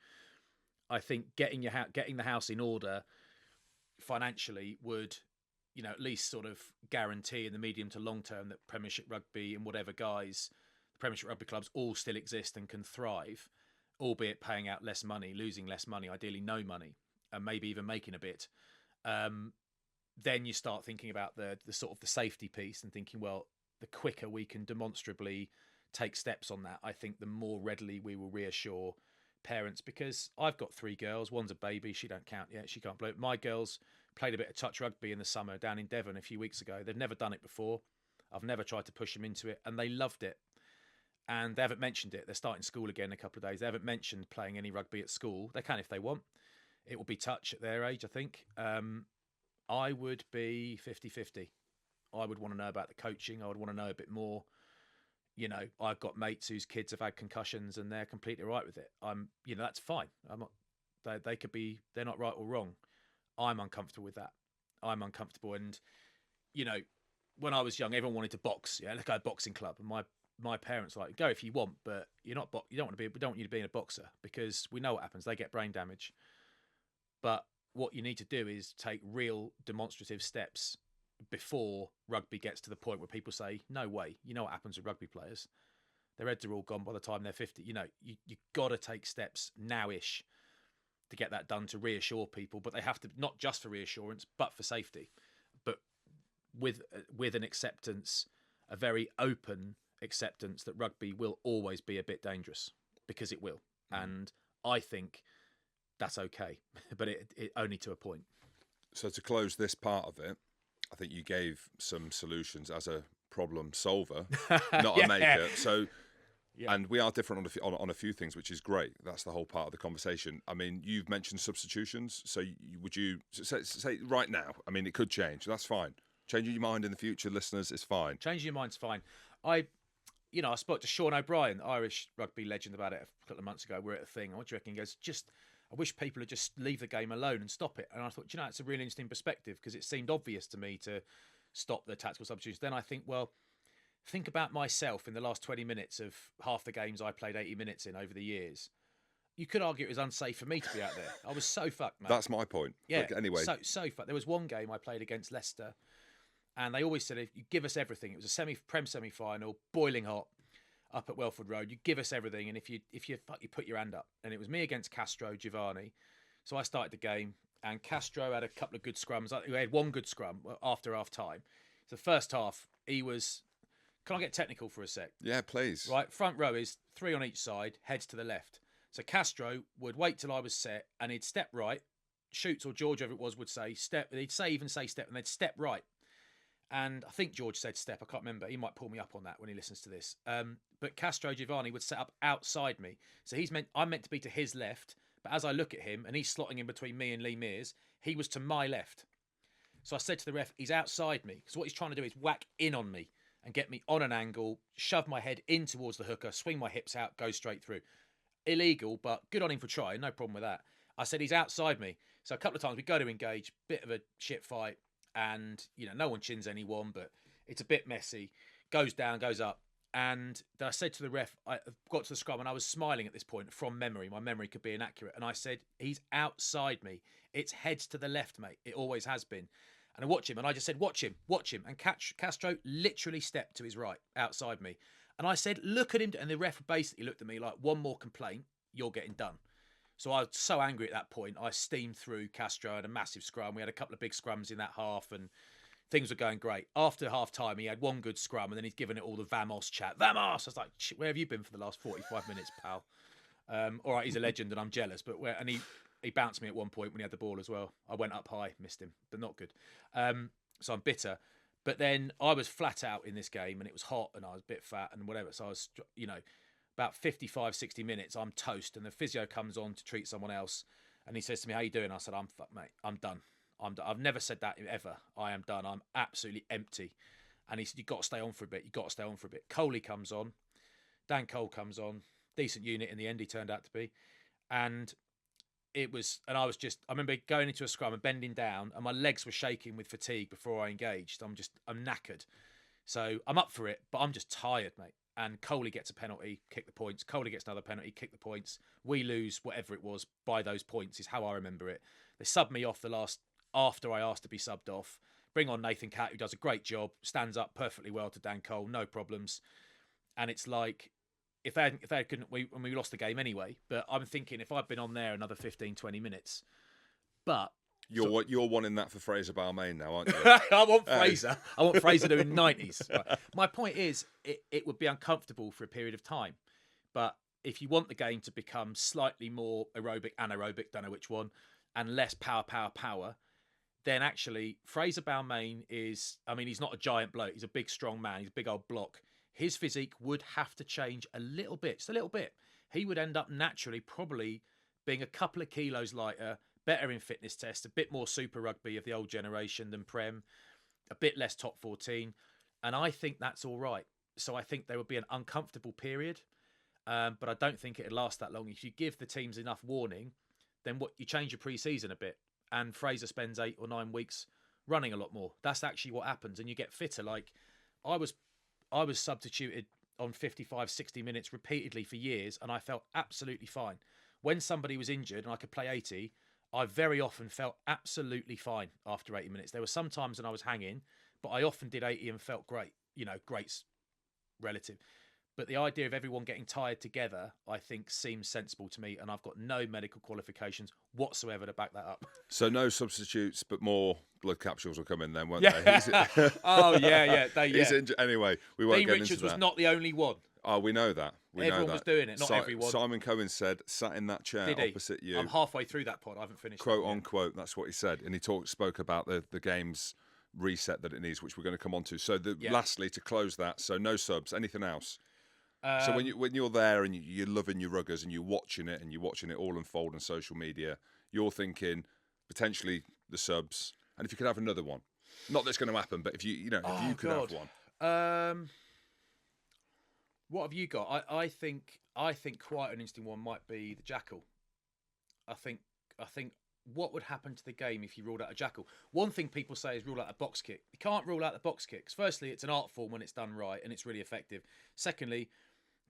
I think getting the house in order financially would, you know, at least sort of guarantee in the medium to long term that Premiership Rugby and whatever guys, the Premiership Rugby clubs all still exist and can thrive, albeit paying out less money, losing less money, ideally no money, and maybe even making a bit. Then you start thinking about the sort of the safety piece and thinking, well, the quicker we can demonstrably take steps on that, I think the more readily we will reassure parents. Because I've got 3 girls, one's a baby, she don't count yet, she can't play. My girls played a bit of touch rugby in the summer down in Devon a few weeks ago. They've never done it before. I've never tried to push them into it, and they loved it. And they haven't mentioned it. They're starting school again in a couple of days. They haven't mentioned playing any rugby at school. They can if they want. It will be touch at their age, I think. I would be 50-50. I would want to know about the coaching. I would want to know a bit more. You know, I've got mates whose kids have had concussions and they're completely right with it. You know, that's fine. I'm not. They could be. They're not right or wrong. I'm uncomfortable with that. I'm uncomfortable, and you know, when I was young, everyone wanted to box. Yeah, let's go to a boxing club, and my parents were like, go if you want, but you're not. You don't want to be. We don't want you to be in a boxer because we know what happens. They get brain damage. But what you need to do is take real demonstrative steps before rugby gets to the point where people say, no way, you know what happens with rugby players. Their heads are all gone by the time they're 50. You know, you got to take steps now-ish to get that done, to reassure people. But they have to, not just for reassurance, but for safety. But with an acceptance, a very open acceptance that rugby will always be a bit dangerous, because it will. And I think that's okay, but it only to a point. So to close this part of it, I think you gave some solutions as a problem solver, not a maker. So, and we are different on a few things, which is great. That's the whole part of the conversation. I mean, you've mentioned substitutions. So would you say right now? I mean, it could change. That's fine. Changing your mind in the future, listeners, is fine. Changing your mind's fine. I spoke to Sean O'Brien, Irish rugby legend, about it a couple of months ago. We're at a thing. What do you reckon? He goes, I wish people would just leave the game alone and stop it. And I thought, it's a really interesting perspective, because it seemed obvious to me to stop the tactical substitutes. Then I think, well, think about myself in the last 20 minutes of half the games I played 80 minutes in over the years. You could argue it was unsafe for me to be out there. I was so fucked, mate. That's my point. Yeah. But anyway. So fucked. There was one game I played against Leicester, and they always said, if you give us everything, it was a Prem semi-final, boiling hot, up at Welford Road, you give us everything, and if you put your hand up. And it was me against Castro Giovanni. So I started the game, and Castro had a couple of good scrums. He had one good scrum after half time. So the first half, he was... Can I get technical for a sec? Yeah, please. Right, front row is 3 on each side, heads to the left. So Castro would wait till I was set, and he'd step right. Shoots, or George, whoever it was, would say step. He'd even say step, and they'd step right. And I think George said step. I can't remember. He might pull me up on that when he listens to this. But Castro Giovanni would set up outside me. So I'm meant to be to his left. But as I look at him, and he's slotting in between me and Lee Mears, he was to my left. So I said to the ref, he's outside me. Because what he's trying to do is whack in on me and get me on an angle, shove my head in towards the hooker, swing my hips out, go straight through. Illegal, but good on him for trying. No problem with that. I said, he's outside me. So a couple of times we go to engage, bit of a shit fight. And, no one chins anyone, but it's a bit messy. Goes down, goes up. And I said to the ref, I got to the scrum, and I was smiling at this point from memory. My memory could be inaccurate. And I said, he's outside me. It's heads to the left, mate. It always has been. And I watch him, and I just said, watch him. And Castro literally stepped to his right, outside me. And I said, look at him. And the ref basically looked at me like, one more complaint, you're getting done. So I was so angry at that point. I steamed through Castro, had a massive scrum. We had a couple of big scrums in that half, and things were going great. After half time, he had one good scrum, and then he's given it all the Vamos chat. Vamos! I was like, where have you been for the last 45 minutes, pal? All right, he's a legend, and I'm jealous. But he bounced me at one point when he had the ball as well. I went up high, missed him, but not good. So I'm bitter. But then I was flat out in this game, and it was hot, and I was a bit fat and whatever. So I was, about 55, 60 minutes, I'm toast, and the physio comes on to treat someone else, and he says to me, how you doing? I said, I'm fucked, mate. I'm done. I've never said that ever. I am done. I'm absolutely empty. And he said, you've got to stay on for a bit. You've got to stay on for a bit. Coley comes on. Dan Cole comes on. Decent unit in the end, he turned out to be. And I remember going into a scrum and bending down, and my legs were shaking with fatigue before I engaged. I'm knackered. So I'm up for it, but I'm just tired, mate. And Coley gets a penalty, kick the points. Coley gets another penalty, kick the points. We lose whatever it was by those points is how I remember it. They subbed me off after I asked to be subbed off. Bring on Nathan Catt, who does a great job, stands up perfectly well to Dan Cole, no problems. And it's like, if they couldn't, we lost the game anyway. But I'm thinking if I'd been on there another 15, 20 minutes, but You're wanting that for Fraser Balmain now, aren't you? I want Fraser. I want Fraser doing 90s. Right. My point is, it would be uncomfortable for a period of time. But if you want the game to become slightly more aerobic, anaerobic, don't know which one, and less power, then actually Fraser Balmain he's not a giant bloke. He's a big, strong man. He's a big old block. His physique would have to change a little bit, just a little bit. He would end up naturally probably being a couple of kilos lighter, better in fitness tests, a bit more Super Rugby of the old generation than Prem, a bit less top 14. And I think that's all right. So I think there would be an uncomfortable period, but I don't think it'd last that long. If you give the teams enough warning, then you change your pre-season a bit. And Fraser spends 8 or 9 weeks running a lot more. That's actually what happens. And you get fitter. Like I was substituted on 55, 60 minutes repeatedly for years, and I felt absolutely fine. When somebody was injured and I could play 80, I very often felt absolutely fine after 80 minutes. There were some times when I was hanging, but I often did 80 and felt great. Great's relative. But the idea of everyone getting tired together, I think, seems sensible to me, and I've got no medical qualifications whatsoever to back that up. So no substitutes, but more blood capsules will come in then, won't they? Oh, yeah. Anyway, we won't Dean get Richards into that. was not the only one. Oh, we know that. Everyone was doing it, not everyone. Simon Cohen said, sat in that chair opposite you. I'm halfway through that pod. I haven't finished. Quote unquote, that's what he said. And he spoke about the game's reset that it needs, which we're going to come on to. So lastly, to close that, so no subs, anything else? So when you're there and you're loving your ruggers and you're watching it all unfold on social media, you're thinking potentially the subs, and if you could have another one, not that's going to happen, but if you could have one. What have you got? I think quite an interesting one might be the Jackal. I think what would happen to the game if you ruled out a Jackal? One thing people say is rule out a box kick. You can't rule out the box kicks. Firstly, it's an art form when it's done right and it's really effective. Secondly,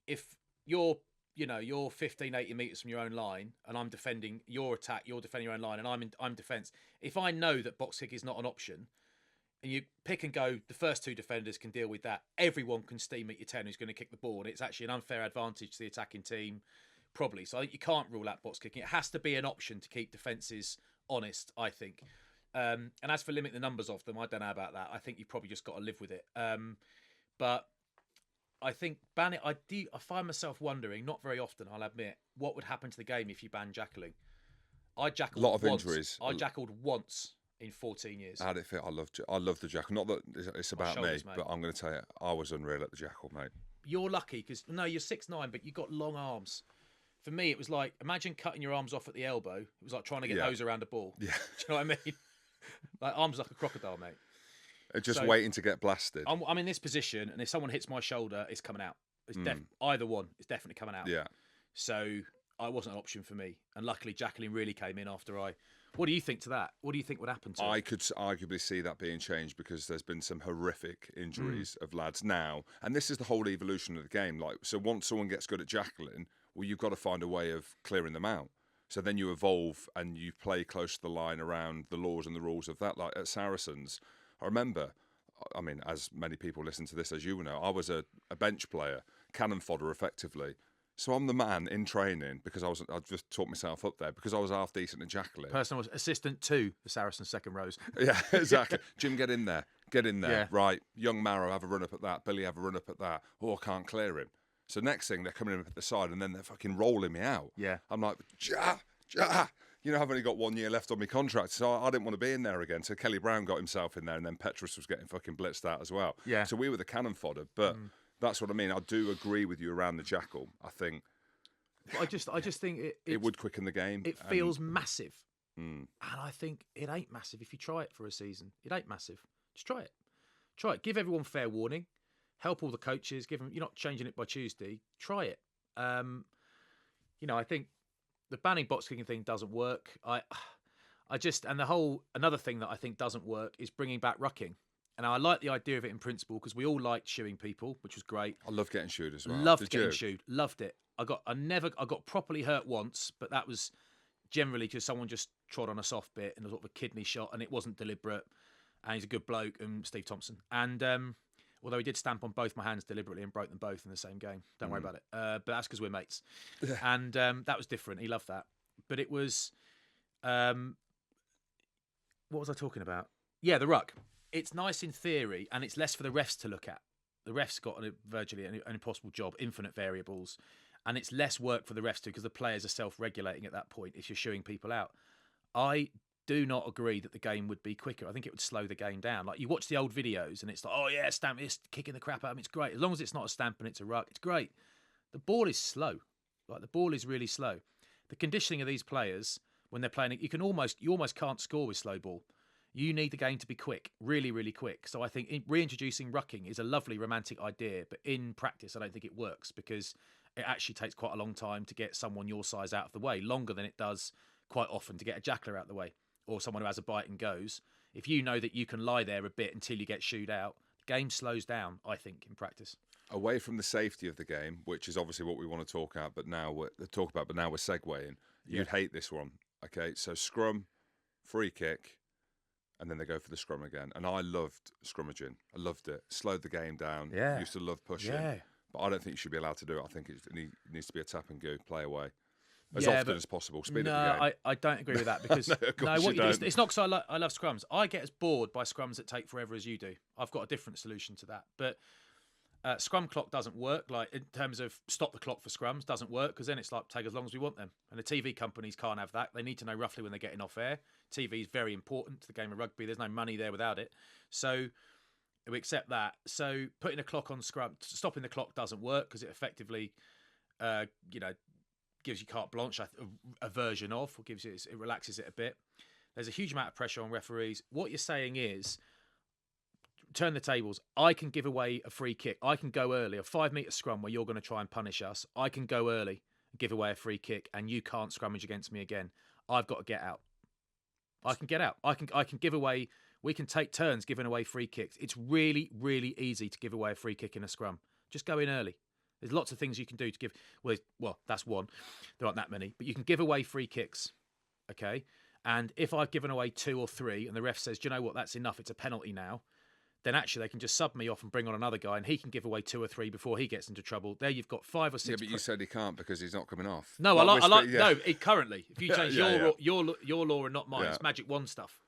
if you're 15, 80 metres from your own line and I'm defending your attack, you're defending your own line and I'm defence. If I know that box kick is not an option and you pick and go, the first two defenders can deal with that. Everyone can steam at your 10 who's going to kick the ball, and it's actually an unfair advantage to the attacking team, probably. So I think you can't rule out box kicking. It has to be an option to keep defences honest, I think. And as for limiting the numbers of them, I don't know about that. I think you've probably just got to live with it. But I think ban it. I find myself wondering, not very often, I'll admit, what would happen to the game if you ban jackaling. I jackaled a lot of once. Injuries. I jackaled once in 14 years. How did it feel? I love the Jackal. Not that it's about shoulders, me, mate. but I'm going to tell you, I was unreal at the Jackal, mate. You're lucky because you're 6'9", but you got long arms. For me, it was like, imagine cutting your arms off at the elbow. It was like trying to get those around a ball. Yeah. Do you know what I mean? Like arms like a crocodile, mate. Just waiting to get blasted. I'm in this position, and if someone hits my shoulder, it's coming out. It's either one is definitely coming out. Yeah. So I wasn't an option for me, and luckily Jacqueline really came in after I. What do you think to that? What do you think would happen to it? I could arguably see that being changed because there's been some horrific injuries of lads now, and this is the whole evolution of the game. Like, so once someone gets good at Jacqueline, well, you've got to find a way of clearing them out. So then you evolve and you play close to the line around the laws and the rules of that. Like at Saracens, I remember, I mean, as many people listen to this as you know, I was a bench player, cannon fodder effectively. So I'm the man in training because I just taught myself up there because I was half decent at Jackal. Personal assistant to the Saracens second rows. Yeah, exactly. Jim, get in there. Get in there. Yeah. Right. Young Marrow, have a run up at that. Billy, have a run up at that. Oh, I can't clear him. So next thing, they're coming in at the side and then they're fucking rolling me out. Yeah. I'm like, ja. You know, I've only got 1 year left on my contract, so I didn't want to be in there again. So Kelly Brown got himself in there, and then Petrus was getting fucking blitzed out as well. Yeah. So we were the cannon fodder. But that's what I mean. I do agree with you around the Jackal. I think I just think it would quicken the game. It feels massive, and I think it ain't massive if you try it for a season. It ain't massive. Just try it. Try it. Give everyone fair warning. Help all the coaches. Give them. You're not changing it by Tuesday. Try it. You know, I think the banning box kicking thing doesn't work. Another thing that I think doesn't work is bringing back rucking. And I like the idea of it in principle because we all liked shooing people, which was great. I love getting shooed as well. Loved getting shooed. Loved it. I got properly hurt once, but that was generally because someone just trod on a soft bit and a sort of a kidney shot, and it wasn't deliberate. And he's a good bloke, Steve Thompson. And although he did stamp on both my hands deliberately and broke them both in the same game. Don't worry about it. But that's because we're mates. And that was different. He loved that. But it was... what was I talking about? Yeah, the ruck. It's nice in theory, and it's less for the refs to look at. The refs got virtually an impossible job, infinite variables, and it's less work for the refs too because the players are self-regulating at that point if you're shooing people out. I do not agree that the game would be quicker. I think it would slow the game down. Like you watch the old videos and it's like, oh yeah, stamp, it's kicking the crap out of him. It's great. As long as it's not a stamp and it's a ruck, it's great. The ball is slow. Like the ball is really slow. The conditioning of these players when they're playing, you almost can't score with slow ball. You need the game to be quick, really, really quick. So I think reintroducing rucking is a lovely romantic idea, but in practice, I don't think it works because it actually takes quite a long time to get someone your size out of the way, longer than it does quite often to get a jackler out of the way or someone who has a bite and goes. If you know that you can lie there a bit until you get shooed out, the game slows down, I think, in practice. Away from the safety of the game, which is obviously what we want to talk about, but now we're segueing. You'd hate this one, okay? So scrum, free kick, and then they go for the scrum again. And I loved scrummaging. I loved it. Slowed the game down. Yeah. Used to love pushing. Yeah. But I don't think you should be allowed to do it. I think it needs to be a tap and go, play away. As often as possible. Speed up the game. I don't agree with that because it's not because I love scrums. I get as bored by scrums that take forever as you do. I've got a different solution to that. But scrum clock doesn't work. Like in terms of stop the clock for scrums doesn't work because then it's like take as long as we want them. And the TV companies can't have that. They need to know roughly when they're getting off air. TV is very important to the game of rugby. There's no money there without it. So we accept that. So putting a clock on scrum, stopping the clock doesn't work because it effectively, gives you carte blanche, a version of, or it relaxes it a bit. There's a huge amount of pressure on referees. What you're saying is, turn the tables. I can give away a free kick. I can go early, a 5 metre scrum where you're going to try and punish us. I can go early and give away a free kick, and you can't scrummage against me again. I've got to get out. I can get out. I can give away. We can take turns giving away free kicks. It's really, really easy to give away a free kick in a scrum. Just go in early. There's lots of things you can do to give. Well, that's one. There aren't that many, but you can give away free kicks. Okay, and if I've given away 2 or 3, and the ref says, "Do you know what? That's enough. It's a penalty now." Then actually they can just sub me off and bring on another guy, and he can give away 2 or 3 before he gets into trouble. There you've got 5 or 6. Yeah, but you said he can't because he's not coming off. No, currently, if you change your law and not mine, it's magic wand stuff.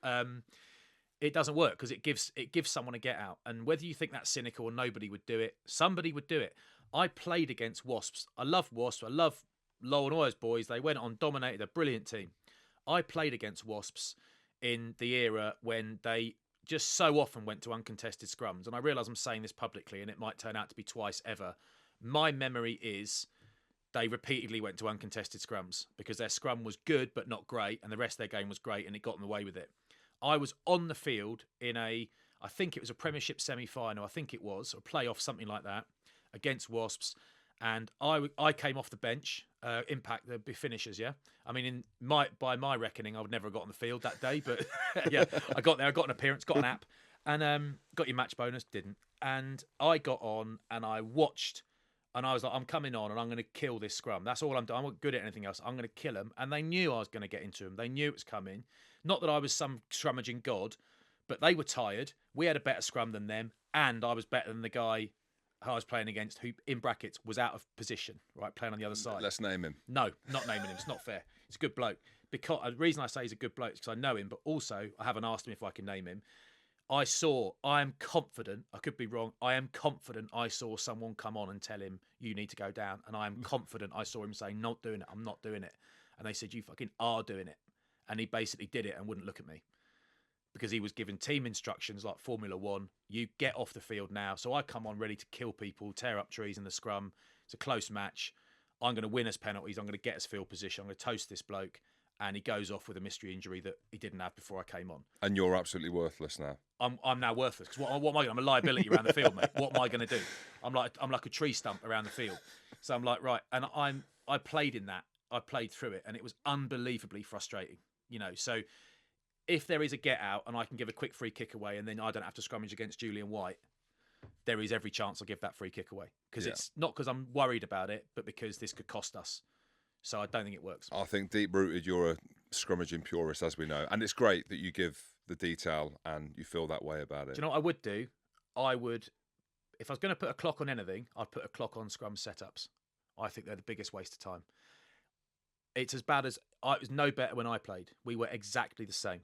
It doesn't work because it gives someone a get out, and whether you think that's cynical or nobody would do it, somebody would do it. I played against Wasps. I love Wasps. I love Lowell and Oyers boys. They went on, dominated a brilliant team. I played against Wasps in the era when they just so often went to uncontested scrums. And I realise I'm saying this publicly and it might turn out to be twice ever. My memory is they repeatedly went to uncontested scrums because their scrum was good but not great and the rest of their game was great and it got them away with it. I was on the field in I think it was a Premiership semi-final, I think it was, or playoff, something like that, against Wasps. And I came off the bench, impact the finishers, yeah? I mean, by my reckoning, I would never have got on the field that day, but yeah, I got there, I got an appearance, got an app, and got your match bonus, didn't. And I got on, and I watched, and I was like, I'm coming on, and I'm going to kill this scrum. That's all I'm doing. I'm not good at anything else. I'm going to kill them. And they knew I was going to get into them. They knew it was coming. Not that I was some scrummaging god, but they were tired. We had a better scrum than them, and I was better than the guy who I was playing against, who, in brackets, was out of position, right, playing on the other side. Let's name him. No, not naming him. It's not fair. He's a good bloke. Because the reason I say he's a good bloke is because I know him, but also I haven't asked him if I can name him. I am confident, I could be wrong, I am confident I saw someone come on and tell him, you need to go down. And I am confident I saw him say, not doing it, I'm not doing it. And they said, you fucking are doing it. And he basically did it and wouldn't look at me. Because he was given team instructions like Formula One, you get off the field now. So I come on ready to kill people, tear up trees in the scrum. It's a close match. I'm going to win us penalties. I'm going to get us field position. I'm going to toast this bloke. And he goes off with a mystery injury that he didn't have before I came on. And you're absolutely worthless now. I'm now worthless because what am I going? I'm a liability around the field, mate. What am I going to do? I'm like a tree stump around the field. So I'm like, right, and I played in that. I played through it, and it was unbelievably frustrating. So if there is a get out and I can give a quick free kick away, and then I don't have to scrummage against Julian White, there is every chance I'll give that free kick away because it's not because I'm worried about it, but because this could cost us. So I don't think it works. I think deep-rooted, you're a scrummaging purist, as we know. And it's great that you give the detail and you feel that way about it. Do you know what I would do? If I was going to put a clock on anything, I'd put a clock on scrum setups. I think they're the biggest waste of time. It's as bad as... it was no better when I played. We were exactly the same.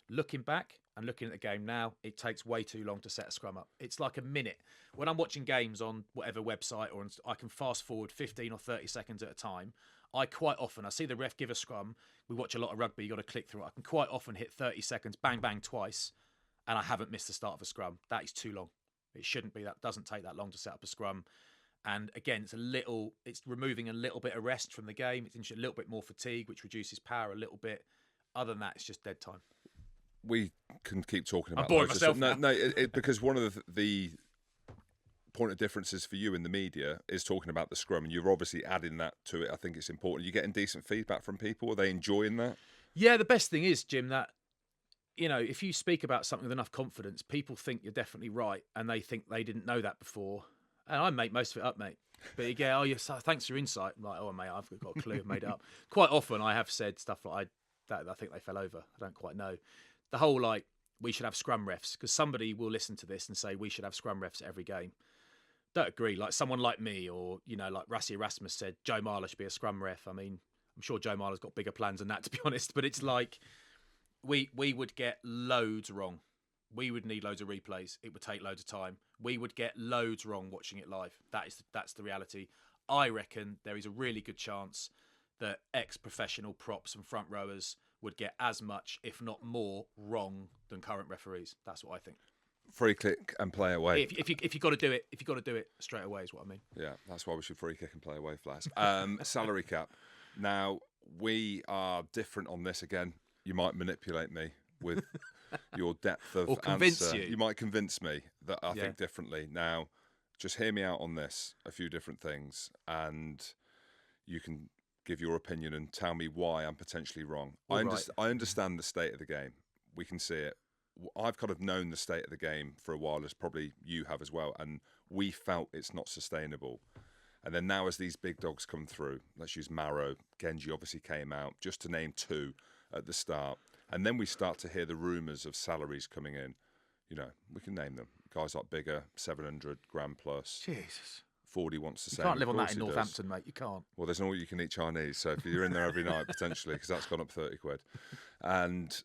Looking back and looking at the game now, it takes way too long to set a scrum up. It's like a minute. When I'm watching games on whatever website, or I can fast forward 15 or 30 seconds at a time, I see the ref give a scrum. We watch a lot of rugby. You got to click through it. I can quite often hit 30 seconds, bang, bang, twice, and I haven't missed the start of a scrum. That is too long. It shouldn't be. That doesn't take that long to set up a scrum. And again, it's removing a little bit of rest from the game. It's a little bit more fatigue, which reduces power a little bit. Other than that, it's just dead time. We can keep talking about. I'm bored myself now. No, because one of the point of differences for you in the media is talking about the scrum, and you're obviously adding that to it. I think it's important. You're getting decent feedback from people. Are they enjoying that? Yeah, the best thing is, Jim, that if you speak about something with enough confidence, people think you're definitely right, and they think they didn't know that before. And I make most of it up, mate. But you go, thanks for your insight. I'm like, oh, mate, I've got a clue. I've made it up. Quite often, I have said stuff like that I think they fell over. I don't quite know. The whole we should have scrum refs, because somebody will listen to this and say we should have scrum refs at every game. Don't agree. Like someone like me, or like Rassie Erasmus said, Joe Marler should be a scrum ref. I mean, I'm sure Joe Marler's got bigger plans than that, to be honest. But it's like we would get loads wrong. We would need loads of replays. It would take loads of time. We would get loads wrong watching it live. That's the reality. I reckon there is a really good chance that ex-professional props and front rowers would get as much, if not more, wrong than current referees. That's what I think. Free kick and play away. If you got to do it straight away is what I mean. Yeah, that's why we should free kick and play away, Flash. Salary cap. Now we are different on this again. You might manipulate me with your depth of or convince answer. You. You might convince me that I think differently. Now, just hear me out on this. A few different things, and you can give your opinion and tell me why I'm potentially wrong. I understand the state of the game. We can see it. I've kind of known the state of the game for a while, as probably you have as well, and we felt it's not sustainable. And then now as these big dogs come through, let's use Maro, Genji obviously came out, just to name two at the start. And then we start to hear the rumours of salaries coming in. We can name them. Guys like Bigger, 700 grand plus. Jesus. 40 wants the same. You can't live on that in Northampton, mate. You can't. Well, there's no all you can eat Chinese, so if you're in there every night, potentially, because that's gone up 30 quid. And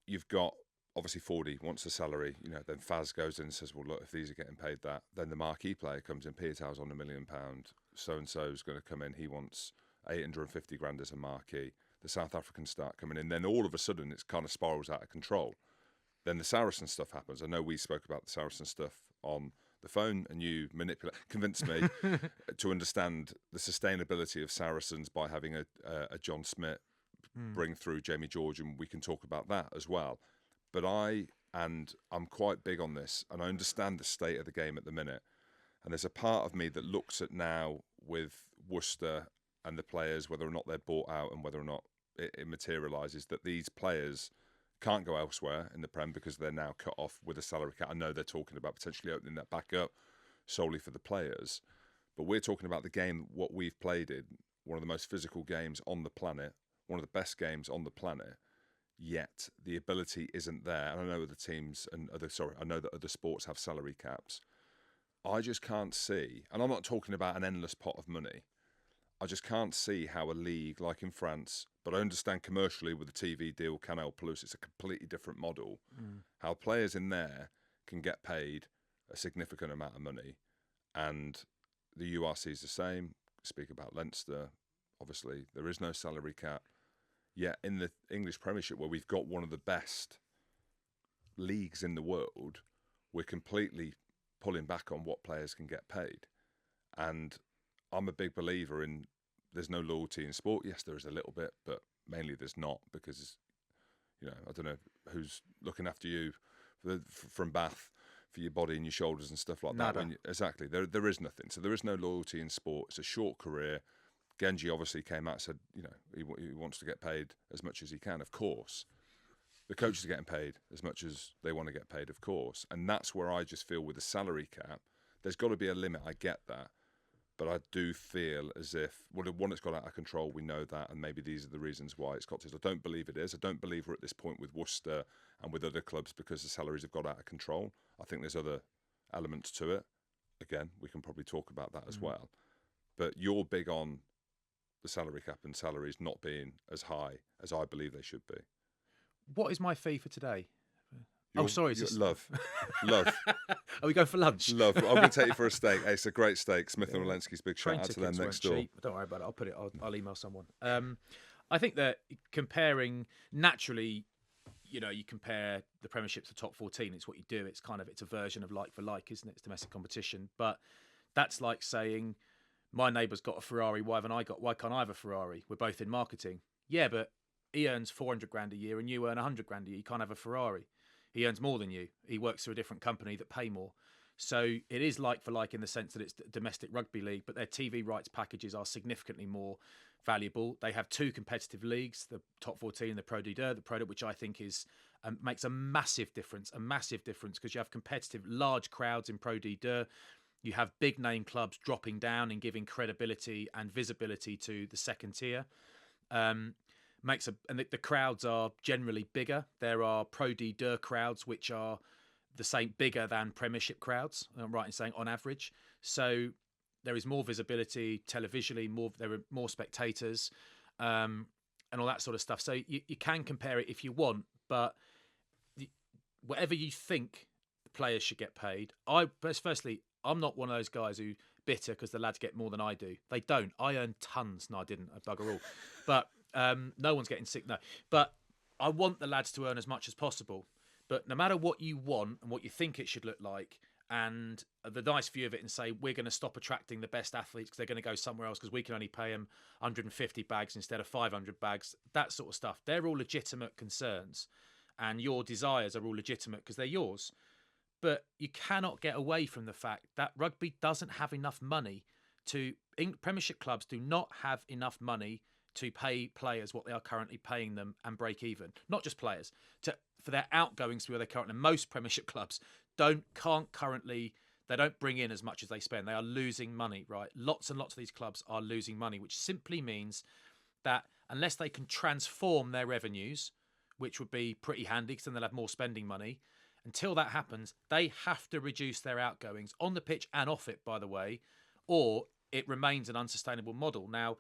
you've got, obviously, 40 wants the salary. Then Faz goes in and says, well, look, if these are getting paid that, then the marquee player comes in. Pietau's on £1 million. So-and-so's going to come in. He wants 850 grand as a marquee. The South Africans start coming in. Then all of a sudden, it kind of spirals out of control. Then the Saracen stuff happens. I know we spoke about the Saracen stuff on the phone, and you convinced me to understand the sustainability of Saracens by having a John Smith bring through Jamie George, and we can talk about that as well. But I'm quite big on this, and I understand the state of the game at the minute. And there's a part of me that looks at now with Worcester and the players, whether or not they're bought out and whether or not it materialises, that these players can't go elsewhere in the Prem because they're now cut off with a salary cap. I know they're talking about potentially opening that back up solely for the players, but we're talking about the game, what we've played in, one of the most physical games on the planet, one of the best games on the planet, yet the ability isn't there. And I know other teams and I know that other sports have salary caps, I just can't see, and I'm not talking about an endless pot of money. I just can't see how a league like in France, but I understand commercially with the TV deal, Canal Plus, it's a completely different model. How players in there can get paid a significant amount of money, and the URC is the same. Speak about Leinster, obviously there is no salary cap. Yet in the English Premiership, where we've got one of the best leagues in the world, we're completely pulling back on what players can get paid. And I'm a big believer in there's no loyalty in sport. Yes, there is a little bit, but mainly there's not, because, you know, I don't know who's looking after you from Bath for your body and your shoulders and stuff like that. Exactly. There is nothing. So there is no loyalty in sport. It's a short career. Genji obviously came out and said, you know, he wants to get paid as much as he can, of course. The coaches are getting paid as much as they want to get paid, of course. And that's where I just feel with the salary cap, there's got to be a limit. I get that. But I do feel as if, well, one, it's got out of control, we know that, and maybe these are the reasons why it's got to. I don't believe it is. I don't believe we're at this point with Worcester and with other clubs because the salaries have got out of control. I think there's other elements to it. Again, we can probably talk about that as well. But you're big on the salary cap and salaries not being as high as I believe they should be. What is my fee for today? Sorry. Love. Love. Are we going for lunch? Love. I'm going to take you for a steak. Hey, it's a great steak. Smith and Walensky's, big shout out to them next door. Cheap. Don't worry about it. I'll email someone. I think that comparing, naturally, you know, you compare the Premiership to the top 14. It's what you do. It's a version of like for like, isn't it? It's domestic competition. But that's like saying, my neighbour's got a Ferrari. Why can't I have a Ferrari? We're both in marketing. Yeah, but he earns 400 grand a year and you earn 100 grand a year. You can't have a Ferrari. He earns more than you. He works for a different company that pay more. So it is like for like in the sense that it's domestic rugby league, but their TV rights packages are significantly more valuable. They have two competitive leagues, the top 14 and the Pro D2, which I think is makes a massive difference because you have competitive large crowds in Pro D2. You have big name clubs dropping down and giving credibility and visibility to the second tier. And the crowds are generally bigger. There are Pro D2 crowds which are the same, bigger than Premiership crowds. I'm right in saying on average. So there is more visibility televisually. There are more spectators, and all that sort of stuff. So you can compare it if you want, but whatever you think the players should get paid. Firstly, I'm not one of those guys who bitter because the lads get more than I do. They don't. I earn tons. No, I didn't. I bugger all. But no one's getting sick. No. But I want the lads to earn as much as possible. But no matter what you want and what you think it should look like, and the nice view of it and say, we're going to stop attracting the best athletes because they're going to go somewhere else because we can only pay them 150 bags instead of 500 bags, that sort of stuff. They're all legitimate concerns. And your desires are all legitimate because they're yours. But you cannot get away from the fact that rugby doesn't have enough money Premiership clubs do not have enough money to pay players what they are currently paying them and break even. Not just players, for their outgoings to where they're currently. Most Premiership clubs they don't bring in as much as they spend. They are losing money, right? Lots and lots of these clubs are losing money, which simply means that unless they can transform their revenues, which would be pretty handy because then they'll have more spending money, until that happens, they have to reduce their outgoings on the pitch and off it, by the way, or it remains an unsustainable model. Now,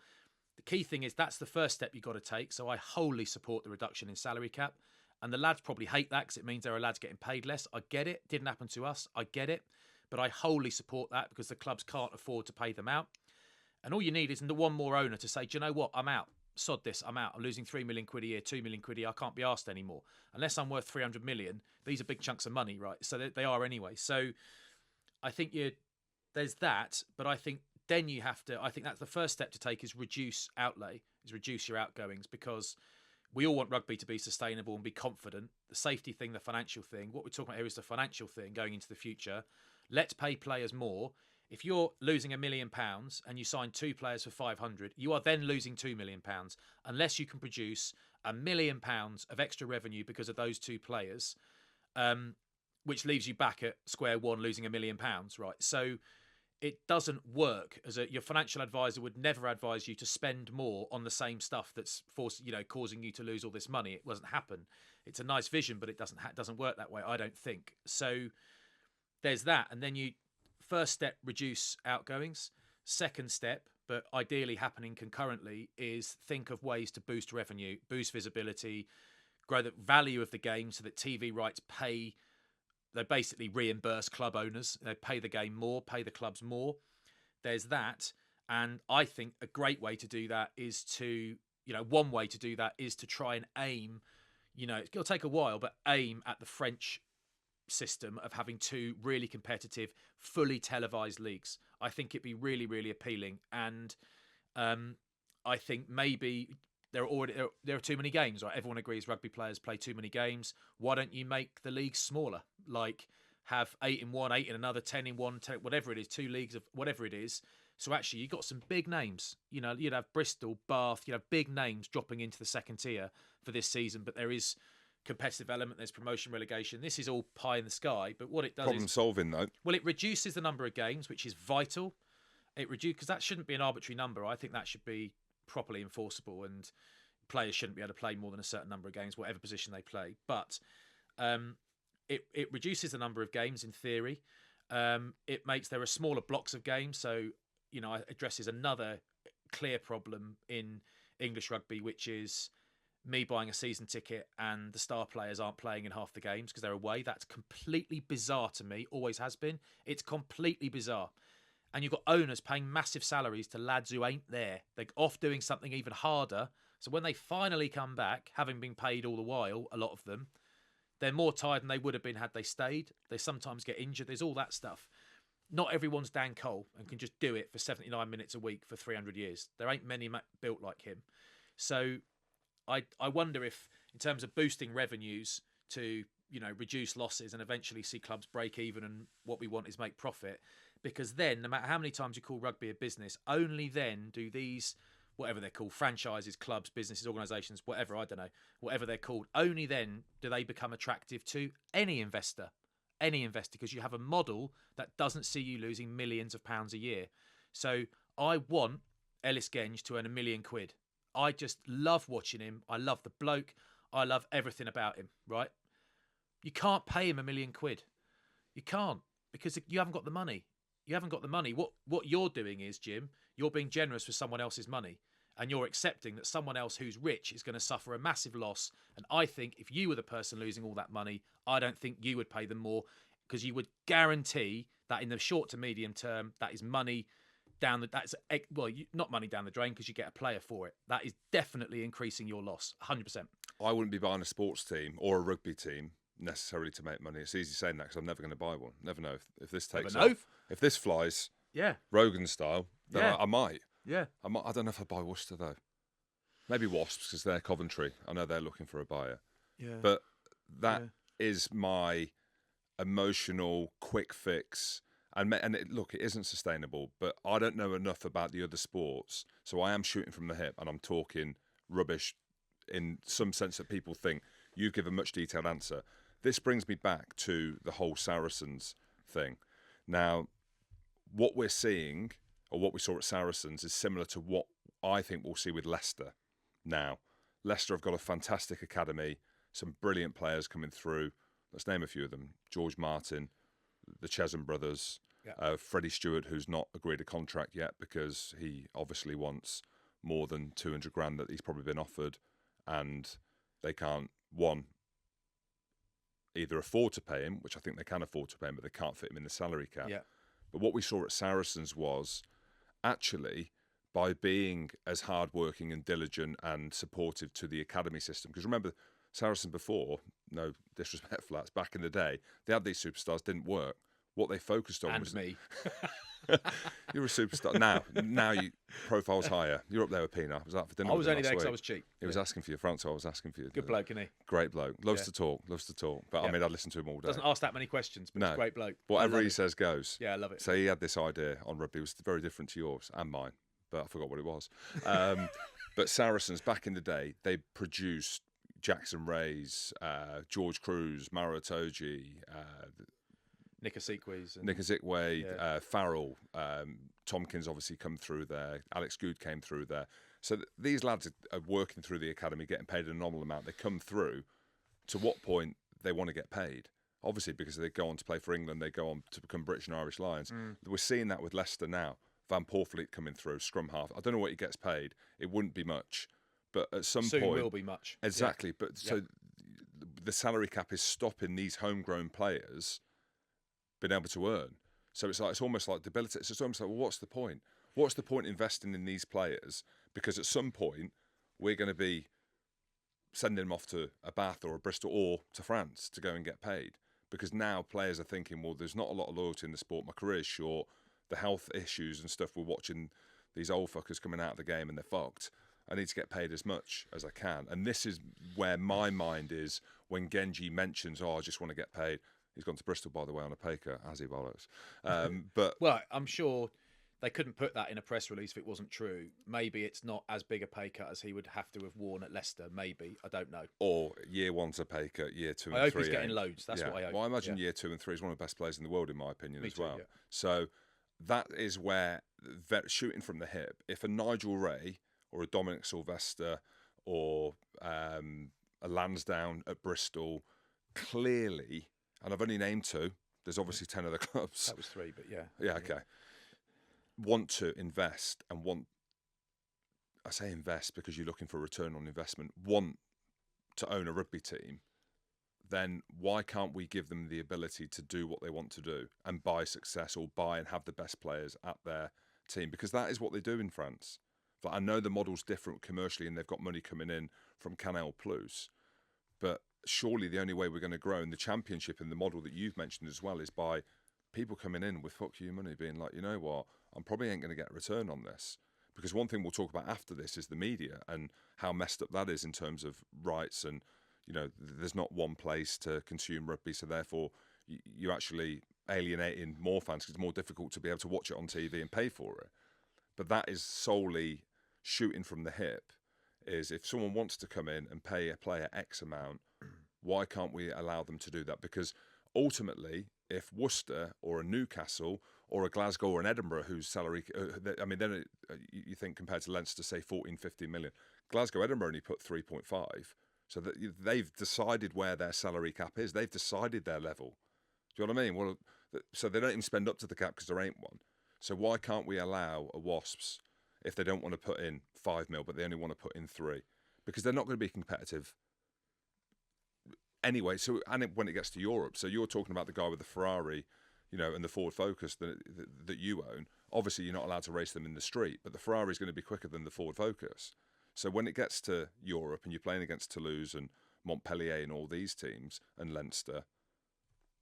the key thing is that's the first step you've got to take. So I wholly support the reduction in salary cap. And the lads probably hate that because it means there are lads getting paid less. I get it. Didn't happen to us. I get it. But I wholly support that because the clubs can't afford to pay them out. And all you need is one more owner to say, do you know what? I'm out. Sod this. I'm out. I'm losing 3 million quid a year, 2 million quid a year. I can't be asked anymore. Unless I'm worth 300 million, these are big chunks of money, right? So they are anyway. So I think there's that. But I think then you have to, I think that's the first step to take is reduce outlay, is reduce your outgoings, because we all want rugby to be sustainable and be confident. The safety thing, the financial thing. What we're talking about here is the financial thing going into the future. Let's pay players more. If you're losing £1 million and you sign 2 players for 500, you are then losing £2 million unless you can produce £1 million of extra revenue because of those 2 players, which leaves you back at square one, losing £1 million, right? So it doesn't work. Your financial advisor would never advise you to spend more on the same stuff that's causing you to lose all this money. It doesn't happen. It's a nice vision, but it doesn't work that way, I don't think. So there's that, and then first step, reduce outgoings. Second step, but ideally happening concurrently, is think of ways to boost revenue, boost visibility, grow the value of the game so that TV rights pay. They basically reimburse club owners. They pay the game more, pay the clubs more. There's that. And I think a great way to do that is to, one way to do that is to try and aim, it'll take a while, but aim at the French system of having 2 really competitive, fully televised leagues. I think it'd be really, really appealing. And I think maybe there are too many games, right? Everyone agrees rugby players play too many games. Why don't you make the leagues smaller? Like have 8 in one, 8 in another, 10 in one, 10, whatever it is, 2 leagues of whatever it is. So actually you've got some big names. You'd have Bristol, Bath, you'd have big names dropping into the second tier for this season, but there is competitive element, there's promotion, relegation. This is all pie in the sky, but what it does Problem solving, though. Well, it reduces the number of games, which is vital. It reduces, because that shouldn't be an arbitrary number. I think that should be properly enforceable, and players shouldn't be able to play more than a certain number of games, whatever position they play. But it reduces the number of games in theory. It makes there are smaller blocks of games, so it addresses another clear problem in English rugby, which is me buying a season ticket and the star players aren't playing in half the games because they're away. That's completely bizarre to me. Always has been. It's completely bizarre. And you've got owners paying massive salaries to lads who ain't there. They're off doing something even harder. So when they finally come back, having been paid all the while, a lot of them, they're more tired than they would have been had they stayed. They sometimes get injured. There's all that stuff. Not everyone's Dan Cole and can just do it for 79 minutes a week for 300 years. There ain't many built like him. So I wonder if, in terms of boosting revenues to, reduce losses and eventually see clubs break even, and what we want is make profit, because then no matter how many times you call rugby a business, only then do these, whatever they're called, franchises, clubs, businesses, organisations, whatever, I don't know, whatever they're called, only then do they become attractive to any investor, because you have a model that doesn't see you losing millions of pounds a year. So I want Ellis Genge to earn £1 million. I just love watching him. I love the bloke. I love everything about him, right? You can't pay him £1 million. You can't, because you haven't got the money. You haven't got the money. What you're doing is, Jim, you're being generous with someone else's money, and you're accepting that someone else who's rich is going to suffer a massive loss. And I think if you were the person losing all that money, I don't think you would pay them more, because you would guarantee that in the short to medium term, that is money not money down the drain, because you get a player for it. That is definitely increasing your loss, 100%. I wouldn't be buying a sports team or a rugby team necessarily to make money. It's easy saying that because I'm never going to buy one. Never know if this takes off. If this flies, Rogan style, then I might. Yeah, I don't know if I'd buy Worcester though. Maybe Wasps, because they're Coventry. I know they're looking for a buyer. Yeah, but that is my emotional quick fix. And look, it isn't sustainable, but I don't know enough about the other sports, so I am shooting from the hip, and I'm talking rubbish in some sense that people think. You give a much detailed answer. This brings me back to the whole Saracens thing. Now, what we're seeing, or what we saw at Saracens, is similar to what I think we'll see with Leicester. Now, Leicester have got a fantastic academy, some brilliant players coming through. Let's name a few of them. George Martin, the Chesham brothers, Freddie Stewart, who's not agreed a contract yet because he obviously wants more than 200 grand that he's probably been offered, and they can't, either afford to pay him, which I think they can afford to pay him, but they can't fit him in the salary cap. Yeah. But what we saw at Saracens was actually, by being as hardworking and diligent and supportive to the academy system, because remember, Saracens before, no disrespect, Flats, back in the day, they had these superstars, didn't work. What they focused on was me. You're a superstar now. You profile's higher. You're up there with Pina. I was out for dinner. I was only there because I was cheap. He was asking for your front, so I was asking for you. Good bloke, isn't he? Great bloke. Loves to talk. But I mean, I listen to him all day. Doesn't ask that many questions, but he's a great bloke. Whatever he says goes. Yeah, I love it. So he had this idea on rugby. It was very different to yours and mine, but I forgot what it was. But Saracens back in the day, they produced Jackson Rays, George Cruz, Maro Itoje, Nick Azikwe, Farrell, Tompkins obviously come through there, Alex Good came through there. So these lads are working through the academy, getting paid a nominal amount. They come through. To what point they want to get paid? Obviously, because they go on to play for England, they go on to become British and Irish Lions. We're seeing that with Leicester now. Van Poortvliet coming through, scrum half. I don't know what he gets paid. It wouldn't be much, but at some Soon point, will be much. Exactly. But so the salary cap is stopping these homegrown players being able to earn. So it's almost like debilitating. It's almost like, well, what's the point? What's the point investing in these players? Because at some point we're going to be sending them off to a Bath or a Bristol or to France to go and get paid. Because now players are thinking, well, there's not a lot of loyalty in the sport. My career's short. The health issues and stuff, we're watching these old fuckers coming out of the game and they're fucked. I need to get paid as much as I can. And this is where my mind is when Genji mentions, I just want to get paid. He's gone to Bristol, by the way, on a pay cut, as he bollocks. But well, I'm sure they couldn't put that in a press release if it wasn't true. Maybe it's not as big a pay cut as he would have to have worn at Leicester. Maybe. I don't know. Or year one's a pay cut, year 2 and 3. I hope he's getting loads. That's what I hope. Well, I imagine year 2 and 3 is one of the best players in the world, in my opinion, Me as too, well. yeah. So that is where shooting from the hip, if a Nigel Ray or a Dominic Sylvester or a Lansdowne at Bristol, clearly, and I've only named 2, there's obviously 10 other clubs. That was 3, but yeah. Yeah, okay. Want to invest and I say invest because you're looking for a return on investment, want to own a rugby team, then why can't we give them the ability to do what they want to do and buy success or buy and have the best players at their team? Because that is what they do in France. But I know the model's different commercially and they've got money coming in from Canal Plus, but surely the only way we're going to grow in the championship and the model that you've mentioned as well is by people coming in with fuck you money, being like, you know what, I probably ain't going to get a return on this. Because one thing we'll talk about after this is the media and how messed up that is in terms of rights and, you know, there's not one place to consume rugby, so therefore you're actually alienating more fans because it's more difficult to be able to watch it on TV and pay for it. But that is solely shooting from the hip, is if someone wants to come in and pay a player X amount, why can't we allow them to do that? Because ultimately, if Worcester or a Newcastle or a Glasgow or an Edinburgh whose salary, I mean, then you think compared to Leinster, say 14, 15 million, Glasgow, Edinburgh only put 3.5. So that they've decided where their salary cap is. They've decided their level. Do you know what I mean? Well, so they don't even spend up to the cap because there ain't one. So why can't we allow a Wasps, if they don't want to put in 5 mil, but they only want to put in 3? Because they're not going to be competitive anyway. So, and when it gets to Europe, so you're talking about the guy with the Ferrari, you know, and the Ford Focus that you own. Obviously, you're not allowed to race them in the street, but the Ferrari is going to be quicker than the Ford Focus. So when it gets to Europe and you're playing against Toulouse and Montpellier and all these teams and Leinster,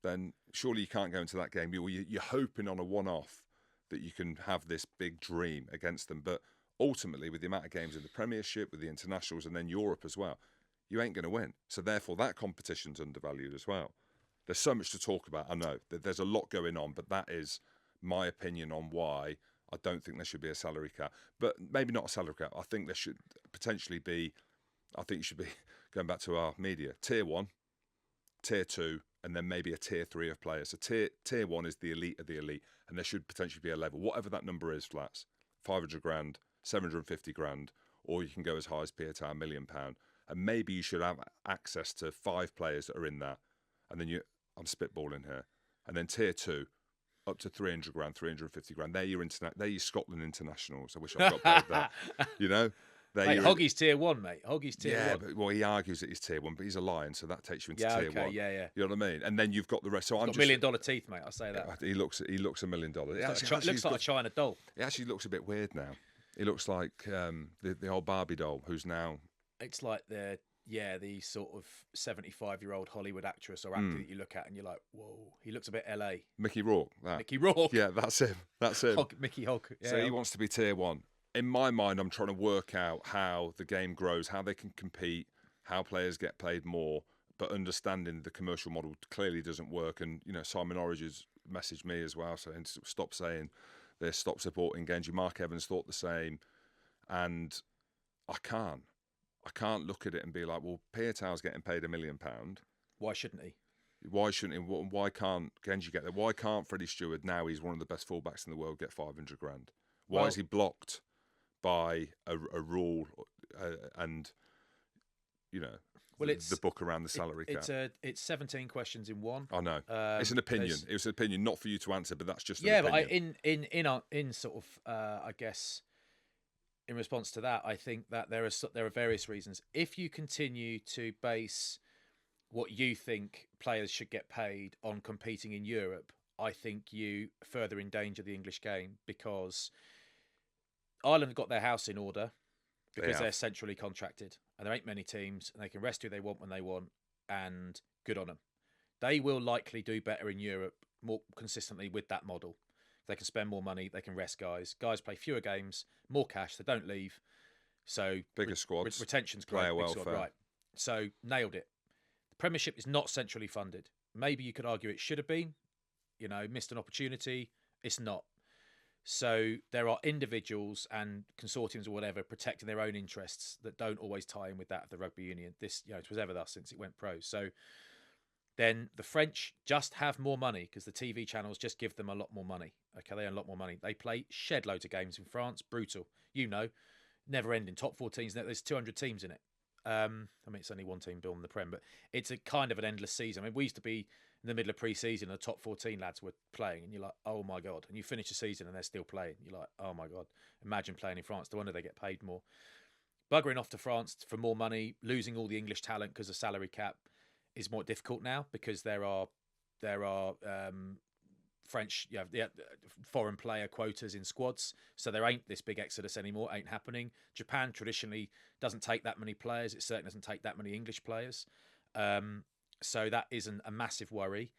then surely you can't go into that game. You're hoping on a one-off that you can have this big dream against them. But ultimately, with the amount of games in the Premiership, with the internationals, and then Europe as well, you ain't going to win. So therefore, that competition's undervalued as well. There's so much to talk about. I know that there's a lot going on, but that is my opinion on why I don't think there should be a salary cap. But maybe not a salary cap. I think there should potentially be, I think it should be, going back to our media, tier 1, tier 2, and then maybe a tier 3 of players. So tier 1 is the elite of the elite, and there should potentially be a level, whatever that number is, Flats, 500 grand, 750 grand, or you can go as high as Pietà, £1 million. And maybe you should have access to 5 players that are in that. And then I'm spitballing here. And then tier 2, up to 300 grand, 350 grand. They're your Scotland internationals. I wish I got paid that. You know? Mate, Hoggy's tier 1, mate. Hoggy's tier 1. Yeah, but, well, he argues that he's tier 1, but he's a lion, so that takes you into tier 1. Yeah. You know what I mean? And then you've got the rest. So He's I'm got $1 million teeth, mate. I'll say that. He looks $1 million. Looks like a China doll. He actually looks a bit weird now. He looks like the old Barbie doll, who's now. It's like the sort of 75-year-old Hollywood actress or actor that you look at and you're like, whoa, he looks a bit LA. Mickey Rourke. Mickey Rourke. Yeah, that's him. Mickey Hogg. Yeah. So he wants to be tier 1. In my mind, I'm trying to work out how the game grows, how they can compete, how players get paid more, but understanding the commercial model clearly doesn't work. And, you know, Simon Orridge's messaged me as well, saying stop saying this, stop supporting Genji. Mark Evans thought the same. And I can't look at it and be like, well, Pietau's getting paid £1 million. Why shouldn't he? Why shouldn't he? Why can't Genji get there? Why can't Freddie Stewart, now he's one of the best fullbacks in the world, get 500 grand? Why is he blocked by a rule and, you know, Well, the book around the salary cap. It's 17 questions in one. I know. It's an opinion. It was an opinion, not for you to answer, but that's just an opinion. But in sort of I guess in response to that, I think that there are various reasons. If you continue to base what you think players should get paid on competing in Europe, I think you further endanger the English game, because Ireland have got their house in order because they're centrally contracted and there ain't many teams and they can rest who they want when they want, and good on them. They will likely do better in Europe more consistently with that model. They can spend more money, they can rest guys. Guys play fewer games, more cash, they don't leave. So bigger squads, retention's great, player welfare. Squad, right. So nailed it. The Premiership is not centrally funded. Maybe you could argue it should have been, missed an opportunity. It's not. So there are individuals and consortiums or whatever protecting their own interests that don't always tie in with that of the rugby union. This, it was ever thus since it went pro. So then the French just have more money because the TV channels just give them a lot more money. Okay, they earn a lot more money. They play shed loads of games in France. Brutal. Never ending. Top 14s. There's 200 teams in it. It's only one team building the Prem, but it's a kind of an endless season. We used to be in the middle of pre-season, the top 14 lads were playing, and you're like, oh my God. And you finish the season and they're still playing. You're like, oh my God. Imagine playing in France. No wonder they get paid more. Buggering off to France for more money, losing all the English talent because the salary cap is more difficult now because there are French, foreign player quotas in squads. So there ain't this big exodus anymore. Ain't happening. Japan traditionally doesn't take that many players. It certainly doesn't take that many English players. So that isn't a massive worry.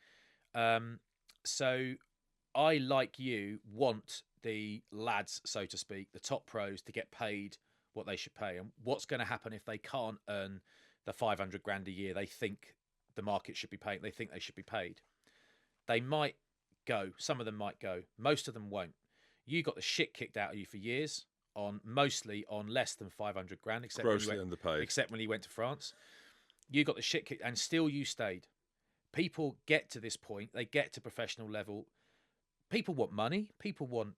So I, like you, want the lads, so to speak, the top pros to get paid what they should pay. And what's going to happen if they can't earn the 500 grand a year they think the market should be paying? They think they should be paid. They might go. Some of them might go. Most of them won't. You got the shit kicked out of you for years mostly on less than 500 grand, except underpaid. Except when you went to France. You got the shit kicked and still you stayed. People get to this point. They get to professional level. People want money. People want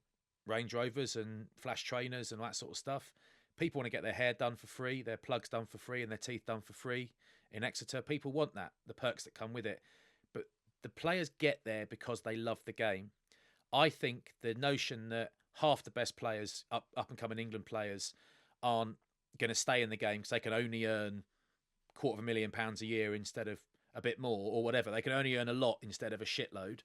Range Rovers and flash trainers and all that sort of stuff. People want to get their hair done for free, their plugs done for free and their teeth done for free in Exeter. People want that, the perks that come with it. But the players get there because they love the game. I think the notion that half the best players, up and coming England players, aren't going to stay in the game because they can only earn £250,000 a year instead of a bit more or whatever. They can only earn a lot instead of a shitload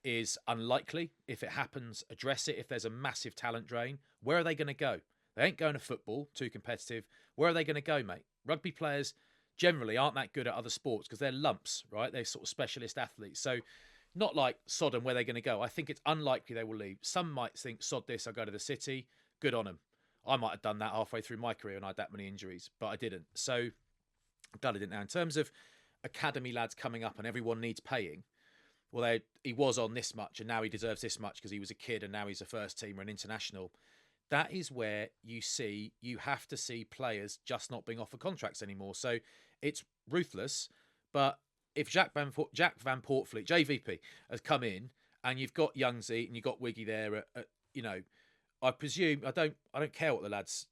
is unlikely. If it happens, address it. If there's a massive talent drain, where are they going to go? They ain't going to football, too competitive. Where are they going to go, mate? Rugby players generally aren't that good at other sports because they're lumps, right? They're sort of specialist athletes. So not like Sodom where they're going to go. I think it's unlikely they will leave. Some might think, sod this, I'll go to the city. Good on them. I might have done that halfway through my career and I had that many injuries, but I didn't. So I'm glad I didn't. Now, in terms of academy lads coming up and everyone needs paying, well, he was on this much and now he deserves this much because he was a kid and now he's a first teamer and international. That is where you have to see players just not being offered contracts anymore. So it's ruthless. But if Jack Van Portfleet, JVP, has come in and you've got Youngsy and you've got Wiggy there, I presume, I don't care what the lads'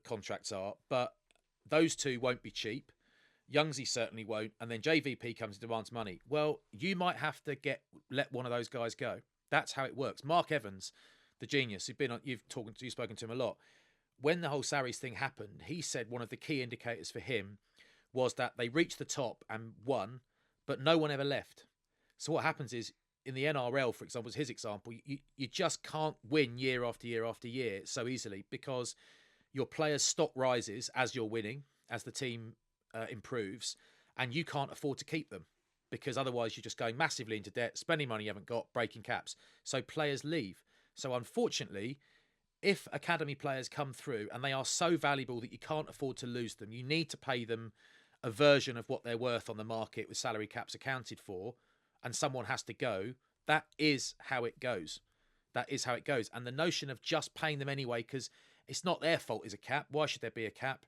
contracts are, but those two won't be cheap. Youngsy certainly won't. And then JVP comes and demands money. Well, you might have to let one of those guys go. That's how it works. Mark Evans, the genius, you've spoken to him a lot. When the whole Sarries thing happened, he said one of the key indicators for him was that they reached the top and won, but no one ever left. So what happens is, in the NRL, for example, is his example, you just can't win year after year after year so easily because your players' stock rises as you're winning, as the team improves, and you can't afford to keep them because otherwise you're just going massively into debt, spending money you haven't got, breaking caps. So players leave. So unfortunately, if academy players come through and they are so valuable that you can't afford to lose them, you need to pay them a version of what they're worth on the market with salary caps accounted for, and someone has to go. That is how it goes. That is how it goes. And the notion of just paying them anyway, because it's not their fault, is a cap. Why should there be a cap?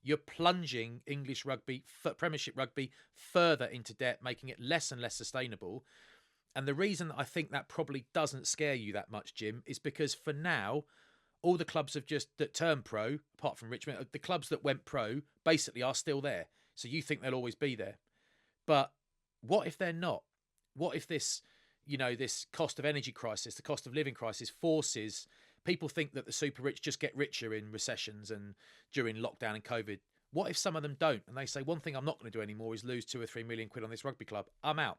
You're plunging English rugby, Premiership rugby, further into debt, making it less and less sustainable. And the reason I think that probably doesn't scare you that much, Jim, is because for now, all the clubs that turned pro, apart from Richmond, the clubs that went pro basically are still there. So you think they'll always be there. But what if they're not? What if this, this cost of energy crisis, the cost of living crisis forces people think that the super rich just get richer in recessions and during lockdown and COVID. What if some of them don't? And they say, one thing I'm not going to do anymore is lose 2 or 3 million quid on this rugby club. I'm out.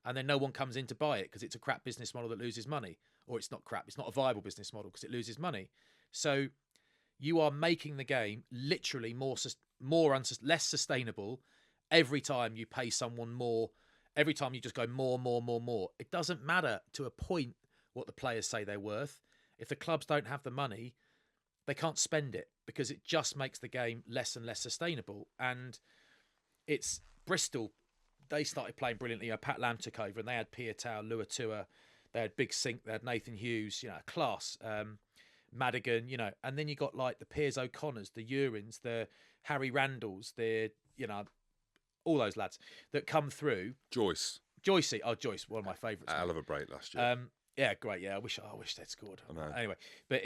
And then no one comes in to buy it because it's a crap business model that loses money. Or it's not crap. It's not a viable business model because it loses money. So you are making the game literally less sustainable every time you pay someone more. Every time you just go more. It doesn't matter to a point what the players say they're worth. If the clubs don't have the money, they can't spend it because it just makes the game less and less sustainable. And it's Bristol. They started playing brilliantly. Pat Lam took over and they had Piatau, Luatua, they had Big Sink, they had Nathan Hughes, class, Madigan, and then you got like the Piers O'Connors, the Urins, the Harry Randalls, all those lads that come through. Joyce, Joyce, one of my favourites. Hell of a break last year. Yeah, great. Yeah, I wish they'd scored. I know. Anyway, but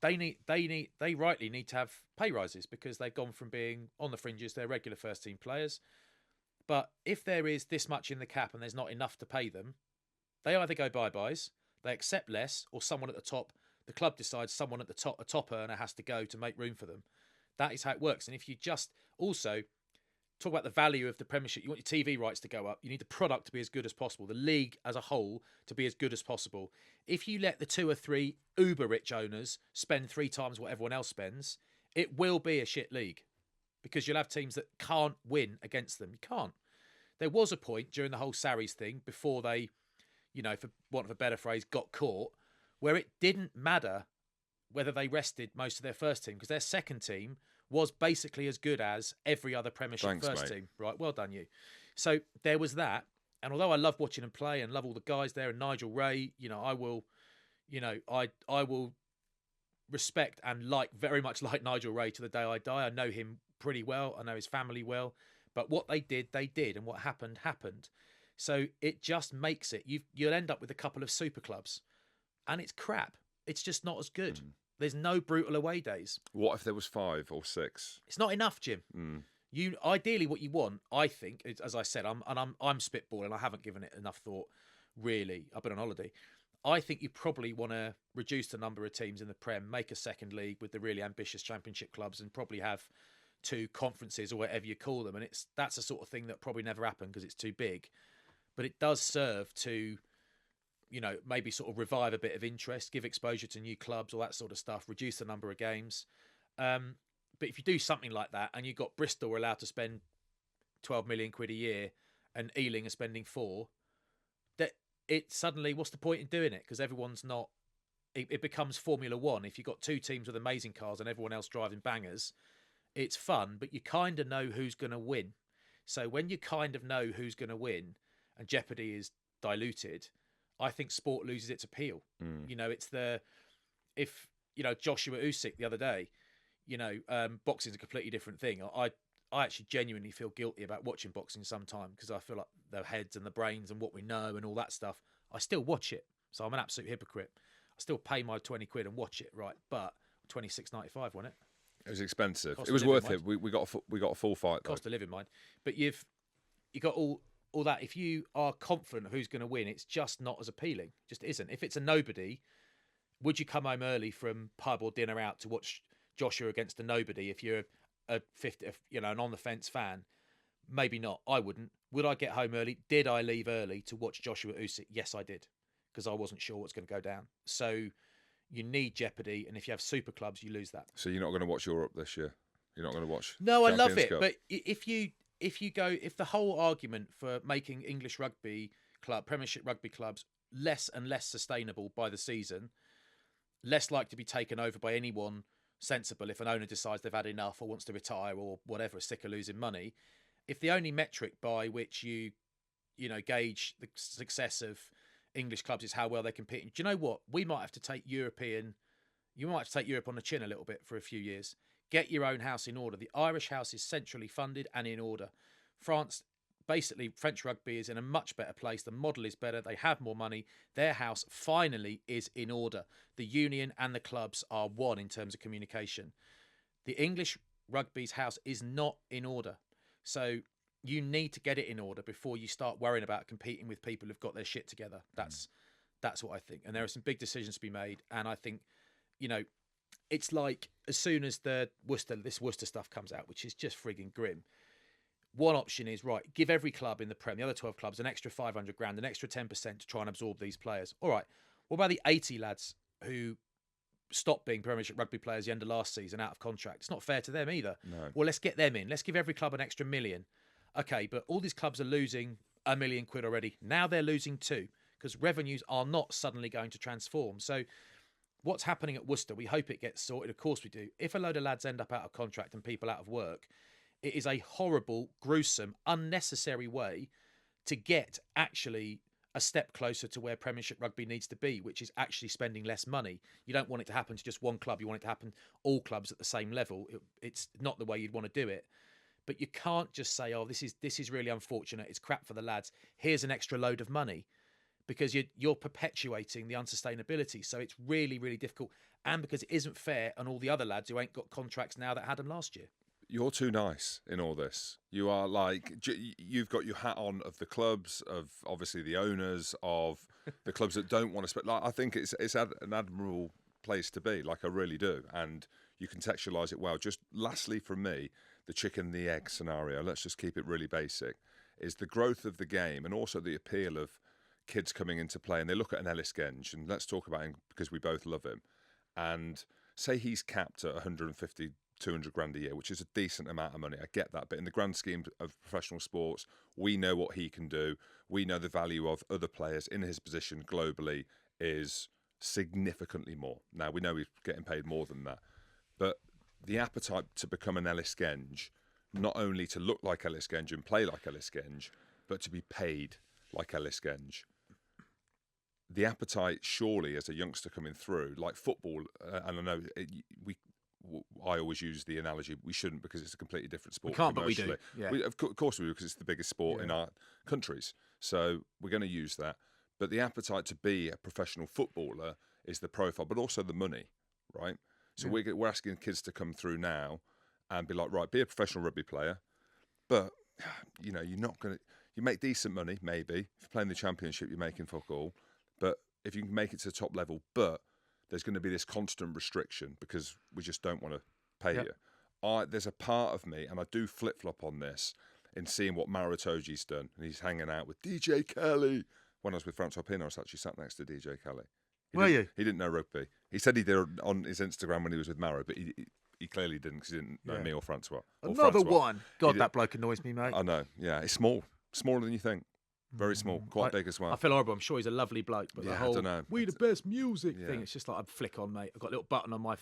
they rightly need to have pay rises because they've gone from being on the fringes, they're regular first team players. But if there is this much in the cap and there's not enough to pay them, they either go bye-byes, they accept less, or someone at the top, the club decides someone at the top, a top earner has to go to make room for them. That is how it works. And if you just also talk about the value of the Premiership, you want your TV rights to go up, you need the product to be as good as possible, the league as a whole to be as good as possible. If you let the 2 or 3 uber rich owners spend 3 times what everyone else spends, it will be a shit league because you'll have teams that can't win against them. You can't. There was a point during the whole Sarries thing before they, for want of a better phrase, got caught, where it didn't matter whether they rested most of their first team because their second team was basically as good as every other Premiership first team. Right, well done you. So there was that. And although I love watching them play and love all the guys there and Nigel Ray, I will respect and very much like Nigel Ray to the day I die. I know him pretty well. I know his family well. But what they did, and what happened. So it just makes it. You'll end up with a couple of super clubs. And it's crap. It's just not as good. There's no brutal away days. What if there was 5 or 6? It's not enough, Jim. You ideally what you want, I think, is, as I said, I'm spitballing. I haven't given it enough thought. Really, I've been on holiday. I think you probably want to reduce the number of teams in the Prem, make a second league with the really ambitious Championship clubs, and probably have 2 conferences or whatever you call them. And that's the sort of thing that probably never happened because it's too big. But it does serve to, maybe sort of revive a bit of interest, give exposure to new clubs, all that sort of stuff, reduce the number of games. But if you do something like that and you've got Bristol allowed to spend 12 million quid a year and Ealing are spending 4, that it suddenly, what's the point in doing it? Because everyone's not, it becomes Formula One. If you've got 2 teams with amazing cars and everyone else driving bangers, it's fun, but you kind of know who's going to win. So when you kind of know who's going to win and jeopardy is diluted, I think sport loses its appeal. It's Joshua Usyk the other day, boxing's a completely different thing. I actually genuinely feel guilty about watching boxing sometimes because I feel like the heads and the brains and what we know and all that stuff. I still watch it. So I'm an absolute hypocrite. I still pay my 20 quid and watch it, right? But $26.95, wasn't it? It was expensive. It was worth it. We got a full fight though. Cost of living, mind. But you got all that. If you are confident who's going to win, it's just not as appealing. It just isn't. If it's a nobody, would you come home early from pub or dinner out to watch Joshua against a nobody? If you're an on the fence fan, maybe not. I wouldn't. Would I get home early? Did I leave early to watch Joshua Usyk? Yes, I did, because I wasn't sure what's going to go down. So you need jeopardy, and if you have super clubs, you lose that. So you're not going to watch Europe this year? You're not going to watch? No, Champions I love it, Cup? but if the whole argument for making English Premiership rugby clubs less and less sustainable by the season, less likely to be taken over by anyone sensible if an owner decides they've had enough or wants to retire or whatever, sick of losing money. If the only metric by which you gauge the success of English clubs is how well they compete, do you know what? You might have to take Europe on the chin a little bit for a few years. Get your own house in order. The Irish house is centrally funded and in order. French rugby is in a much better place. The model is better. They have more money. Their house finally is in order. The union and the clubs are one in terms of communication. The English rugby's house is not in order. So you need to get it in order before you start worrying about competing with people who've got their shit together. That's what I think. And there are some big decisions to be made. And I think, it's like as soon as this Worcester stuff comes out, which is just frigging grim. One option is, right, give every club in the Prem, the other 12 clubs, an extra 500 grand, an extra 10% to try and absorb these players. All right, what about the 80 lads who stopped being Premiership rugby players the end of last season out of contract? It's not fair to them either. No. Well, let's get them in. Let's give every club an extra $1 million. Okay, but all these clubs are losing £1 million already. Now they're losing 2 because revenues are not suddenly going to transform. So what's happening at Worcester, we hope it gets sorted. Of course we do. If a load of lads end up out of contract and people out of work, it is a horrible, gruesome, unnecessary way to get actually a step closer to where Premiership rugby needs to be, which is actually spending less money. You don't want it to happen to just one club. You want it to happen all clubs at the same level. It's not the way you'd want to do it. But you can't just say, oh, this is really unfortunate. It's crap for the lads. Here's an extra load of money, because you're perpetuating the unsustainability. So it's really, really difficult. And because it isn't fair on all the other lads who ain't got contracts now that had them last year. You're too nice in all this. You are like, you've got your hat on of the clubs, of obviously the owners, of the clubs that don't want to spend. Like, I think it's an admirable place to be, like I really do. And you contextualise it well. Just lastly from me, the chicken and the egg scenario, let's just keep it really basic, is the growth of the game and also the appeal of kids coming into play. And they look at an Ellis Genge, and let's talk about him because we both love him. And say he's capped at 150, 200 grand a year, which is a decent amount of money. I get that. But in the grand scheme of professional sports, we know what he can do. We know the value of other players in his position globally is significantly more. Now, we know he's getting paid more than that. But the appetite to become an Ellis Genge, not only to look like Ellis Genge and play like Ellis Genge, but to be paid like Ellis Genge. The appetite, surely, as a youngster coming through, like football, and I know I always use the analogy, we shouldn't because it's a completely different sport. We can't, but we do. Yeah. Of course we do, because it's the biggest sport in our countries. So we're going to use that. But the appetite to be a professional footballer is the profile, but also the money, right? So we're asking kids to come through now and be like, right, be a professional rugby player, but you're not going to. You make decent money, maybe. If you're playing the championship, you're making fuck all. But if you can make it to the top level, but there's going to be this constant restriction because we just don't want to pay you. There's a part of me, and I do flip-flop on this, in seeing what Maritoji's done. And he's hanging out with DJ Kelly. When I was with Francois Pienaar, I was actually sat next to DJ Kelly. He didn't know rugby. He said he did it on his Instagram when he was with Maro, but he clearly didn't, because he didn't know me or Francois. Another one. God, that bloke annoys me, mate. I know, yeah. It's small. Smaller than you think. Very small. Quite big as well. I feel horrible. I'm sure he's a lovely bloke, but the whole I don't know. "we the best music" thing, it's just like I'd flick on, mate. I've got a little button on my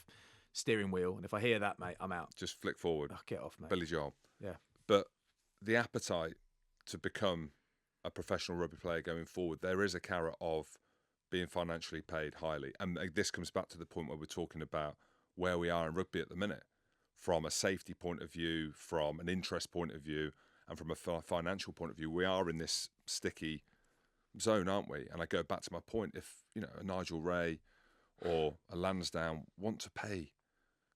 steering wheel, and if I hear that, mate, I'm out. Just flick forward. Oh, get off, mate. Billy Joel. Yeah. But the appetite to become a professional rugby player going forward, there is a carrot of being financially paid highly. And this comes back to the point where we're talking about where we are in rugby at the minute, from a safety point of view, from an interest point of view, and from a financial point of view. We are in this sticky zone, aren't we? And I go back to my point, if a Nigel Ray or a Lansdowne want to pay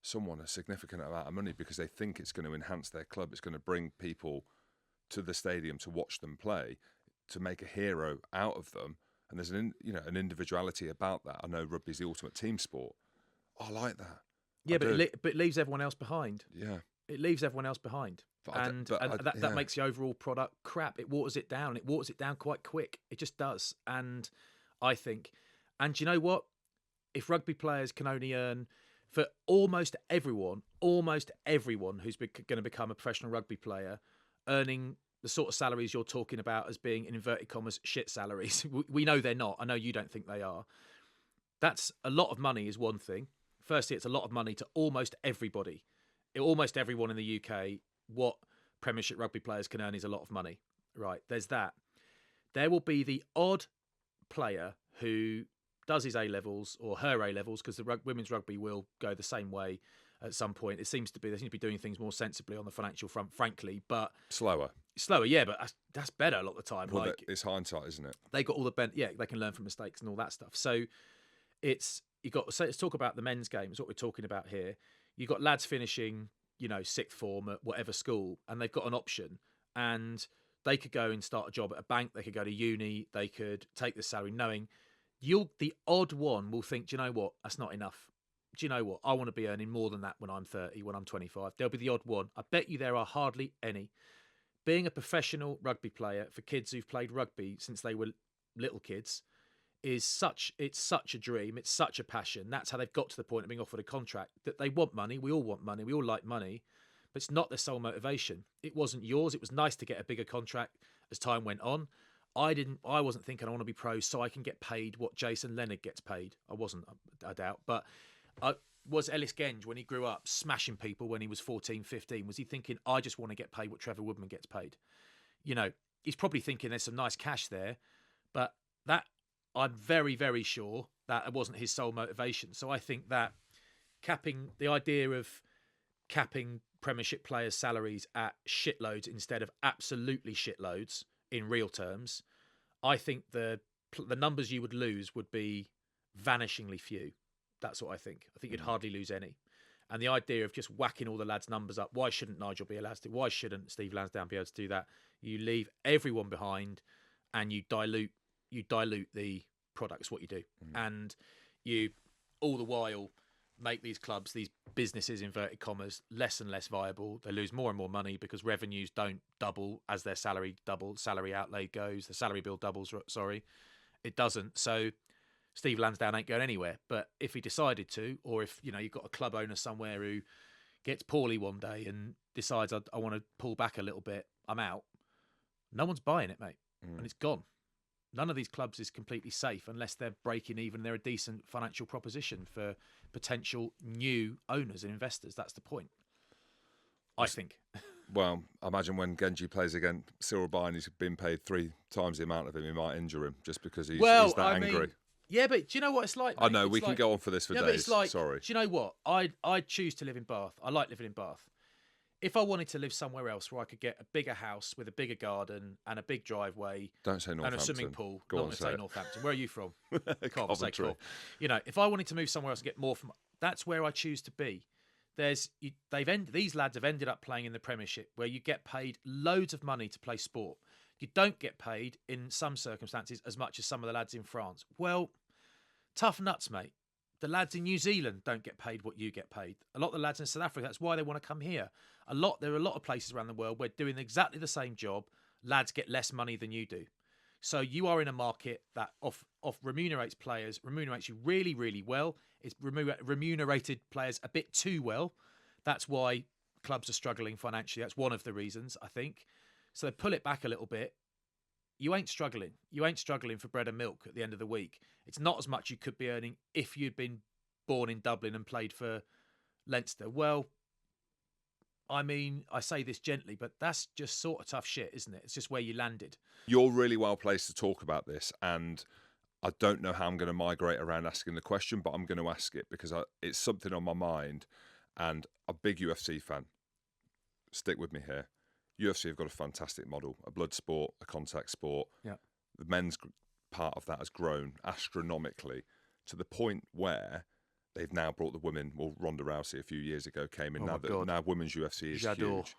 someone a significant amount of money because they think it's going to enhance their club, it's going to bring people to the stadium to watch them play, to make a hero out of them, and there's an individuality about that. I know rugby's the ultimate team sport. I like that. Yeah, but it leaves everyone else behind. Yeah, it leaves everyone else behind. That makes the overall product crap. It waters it down. It waters it down quite quick. It just does. And I think, and do you know what? If rugby players can only earn, for almost everyone who's going to become a professional rugby player, earning the sort of salaries you're talking about as being, in inverted commas, shit salaries. We know they're not. I know you don't think they are. That's a lot of money is one thing. Firstly, it's a lot of money to almost everybody. Almost everyone in the UK, what Premiership rugby players can earn is a lot of money. Right, there's that. There will be the odd player who does his A-levels or her A-levels, because the women's rugby will go the same way at some point. They seem to be doing things more sensibly on the financial front, frankly, but slower, yeah, but that's better a lot of the time. Well, it's hindsight, isn't it? They got all the they can learn from mistakes and all that stuff. So let's talk about the men's game. Is what we're talking about here. You've got lads finishing sixth form at whatever school, and they've got an option, and they could go and start a job at a bank, they could go to uni, they could take the salary, knowing the odd one will think, do you know what, that's not enough. Do you know what, I want to be earning more than that when I'm 30, when I'm 25. There'll be the odd one. I bet you there are hardly any. Being a professional rugby player for kids who've played rugby since they were little kids it's such a dream. It's such a passion. That's how they've got to the point of being offered a contract, that they want money. We all want money. We all like money, but it's not their sole motivation. It wasn't yours. It was nice to get a bigger contract as time went on. I wasn't thinking I want to be pro so I can get paid what Jason Leonard gets paid. I wasn't, I doubt. But was Ellis Genge, when he grew up, smashing people when he was 14, 15, was he thinking, I just want to get paid what Trevor Woodman gets paid? He's probably thinking there's some nice cash there, but that, I'm very, very sure that it wasn't his sole motivation. So I think that the idea of capping Premiership players' salaries at shitloads instead of absolutely shitloads in real terms, I think the numbers you would lose would be vanishingly few. That's what I think. I think you'd hardly lose any. And the idea of just whacking all the lads' numbers up, why shouldn't Nigel be allowed to? Why shouldn't Steve Lansdowne be able to do that? You leave everyone behind and you dilute the products, what you do. And you all the while make these clubs, these businesses, inverted commas, less and less viable. They lose more and more money because revenues don't double as their salary outlay goes. The salary bill doubles, it doesn't. So Steve Lansdowne ain't going anywhere. But if he decided to, or if you've got a club owner somewhere who gets poorly one day and decides I want to pull back a little bit, I'm out. No one's buying it, mate, and it's gone. None of these clubs is completely safe unless they're breaking even. They're a decent financial proposition for potential new owners and investors. That's the point, I think. Well, I imagine when Genji plays against Cyril Byrne, he's been paid 3 times the amount of him. He might injure him just because he's that angry. Yeah, but do you know what it's like, mate? I know, we can go on for this for days. But it's like, sorry. Do you know what? I'd choose to live in Bath. I like living in Bath. If I wanted to live somewhere else where I could get a bigger house with a bigger garden and a big driveway, don't say Northampton, and a swimming pool, go not on, to say Northampton. Where are you from? Can't say cool. If I wanted to move somewhere else and get more from, that's where I choose to be. These lads have ended up playing in the Premiership, where you get paid loads of money to play sport. You don't get paid in some circumstances as much as some of the lads in France. Well, tough nuts, mate. The lads in New Zealand don't get paid what you get paid. A lot of the lads in South Africa, that's why they want to come here. There are a lot of places around the world where doing exactly the same job, lads get less money than you do. So you are in a market that remunerates players, remunerates you really, really well. It's remunerated players a bit too well. That's why clubs are struggling financially. That's one of the reasons, I think. So they pull it back a little bit. You ain't struggling. You ain't struggling for bread and milk at the end of the week. It's not as much you could be earning if you'd been born in Dublin and played for Leinster. Well, I mean, I say this gently, but that's just sort of tough shit, isn't it? It's just where you landed. You're really well placed to talk about this, and I don't know how I'm going to migrate around asking the question, but I'm going to ask it because it's something on my mind, and a big UFC fan. Stick with me here. UFC have got a fantastic model, a blood sport, a contact sport. Yeah. The men's part of that has grown astronomically to the point where they've now brought the women. Well, Ronda Rousey a few years ago came in. Now women's UFC is huge.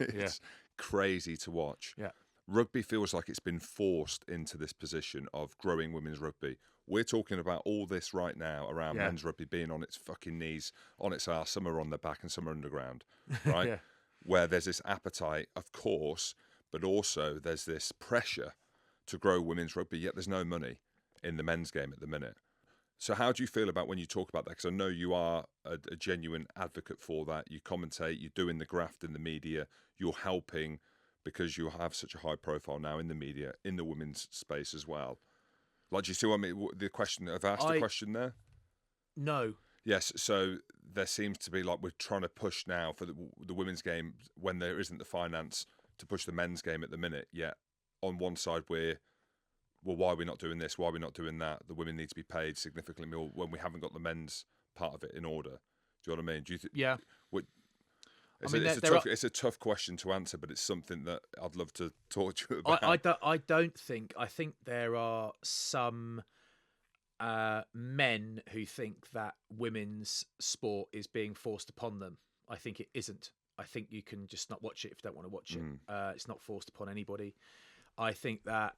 It's crazy to watch. Yeah. Rugby feels like it's been forced into this position of growing women's rugby. We're talking about all this right now around men's rugby being on its fucking knees, on its arse. Some are on their back and some are underground, right? Yeah. Where there's this appetite, of course, but also there's this pressure to grow women's rugby, yet there's no money in the men's game at the minute. So how do you feel about when you talk about that? Because I know you are a genuine advocate for that. You commentate, you're doing the graft in the media, you're helping because you have such a high profile now in the media, in the women's space as well. Like, do you see what I mean? The question, have I asked a question there? No. Yes, so there seems to be like we're trying to push now for the women's game when there isn't the finance to push the men's game at the minute. Yet on one side why are we not doing this? Why are we not doing that? The women need to be paid significantly more when we haven't got the men's part of it in order. Do you know what I mean? Do you yeah. It's a tough question to answer, but it's something that I'd love to talk to you about. I think there are some men who think that women's sport is being forced upon them. I think it isn't. I think you can just not watch it if you don't want to watch it. It's not forced upon anybody. I think that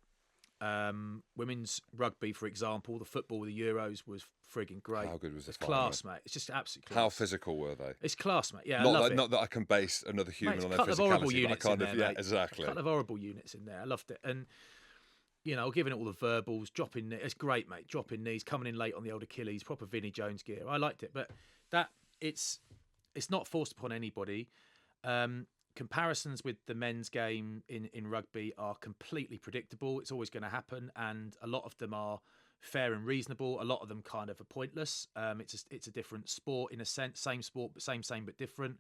women's rugby, for example, the football, the Euros was frigging great. How good was the final, class, mate? It's just absolutely class. How physical were they? It's class, mate. Yeah, not I love that, it. Not that I can base another human on their physicality, of horrible units but I kind in of, there, yeah, exactly. A couple of horrible units in there. I loved it. And, you know, giving it all the verbals, dropping it's great, mate. Dropping knees, coming in late on the old Achilles, proper Vinnie Jones gear. I liked it, but it's not forced upon anybody. Comparisons with the men's game in rugby are completely predictable. It's always going to happen, and a lot of them are fair and reasonable. A lot of them kind of are pointless. It's a different sport in a sense, same sport, but same but different.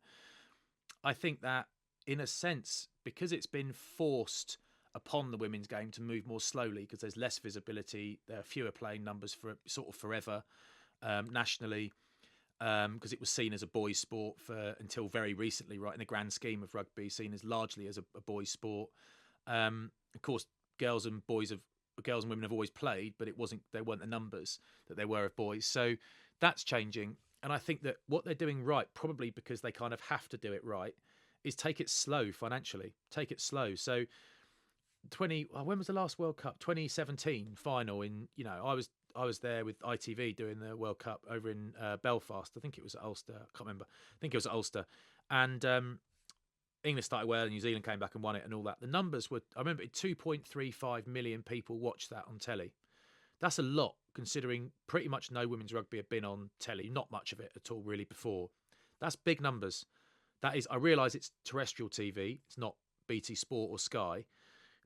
I think that in a sense, because it's been forced upon the women's game to move more slowly, because there's less visibility, there are fewer playing numbers for sort of forever nationally. Because it was seen as a boys' sport until very recently, right, in the grand scheme of rugby, seen as largely as a boys' sport. Of course, girls and women have always played, but they weren't the numbers that there were of boys. So that's changing, and I think that what they're doing right, probably because they kind of have to do it right, is take it slow financially. Take it slow. So when was the last World Cup? 2017 final in, you know, I was there with ITV doing the World Cup over in Belfast. I think it was at Ulster. I can't remember. I think it was at Ulster. And England started well, and New Zealand came back and won it and all that. The numbers were, I remember 2.35 million people watched that on telly. That's a lot, considering pretty much no women's rugby had been on telly. Not much of it at all, really, before. That's big numbers. That is, I realise it's terrestrial TV. It's not BT Sport or Sky.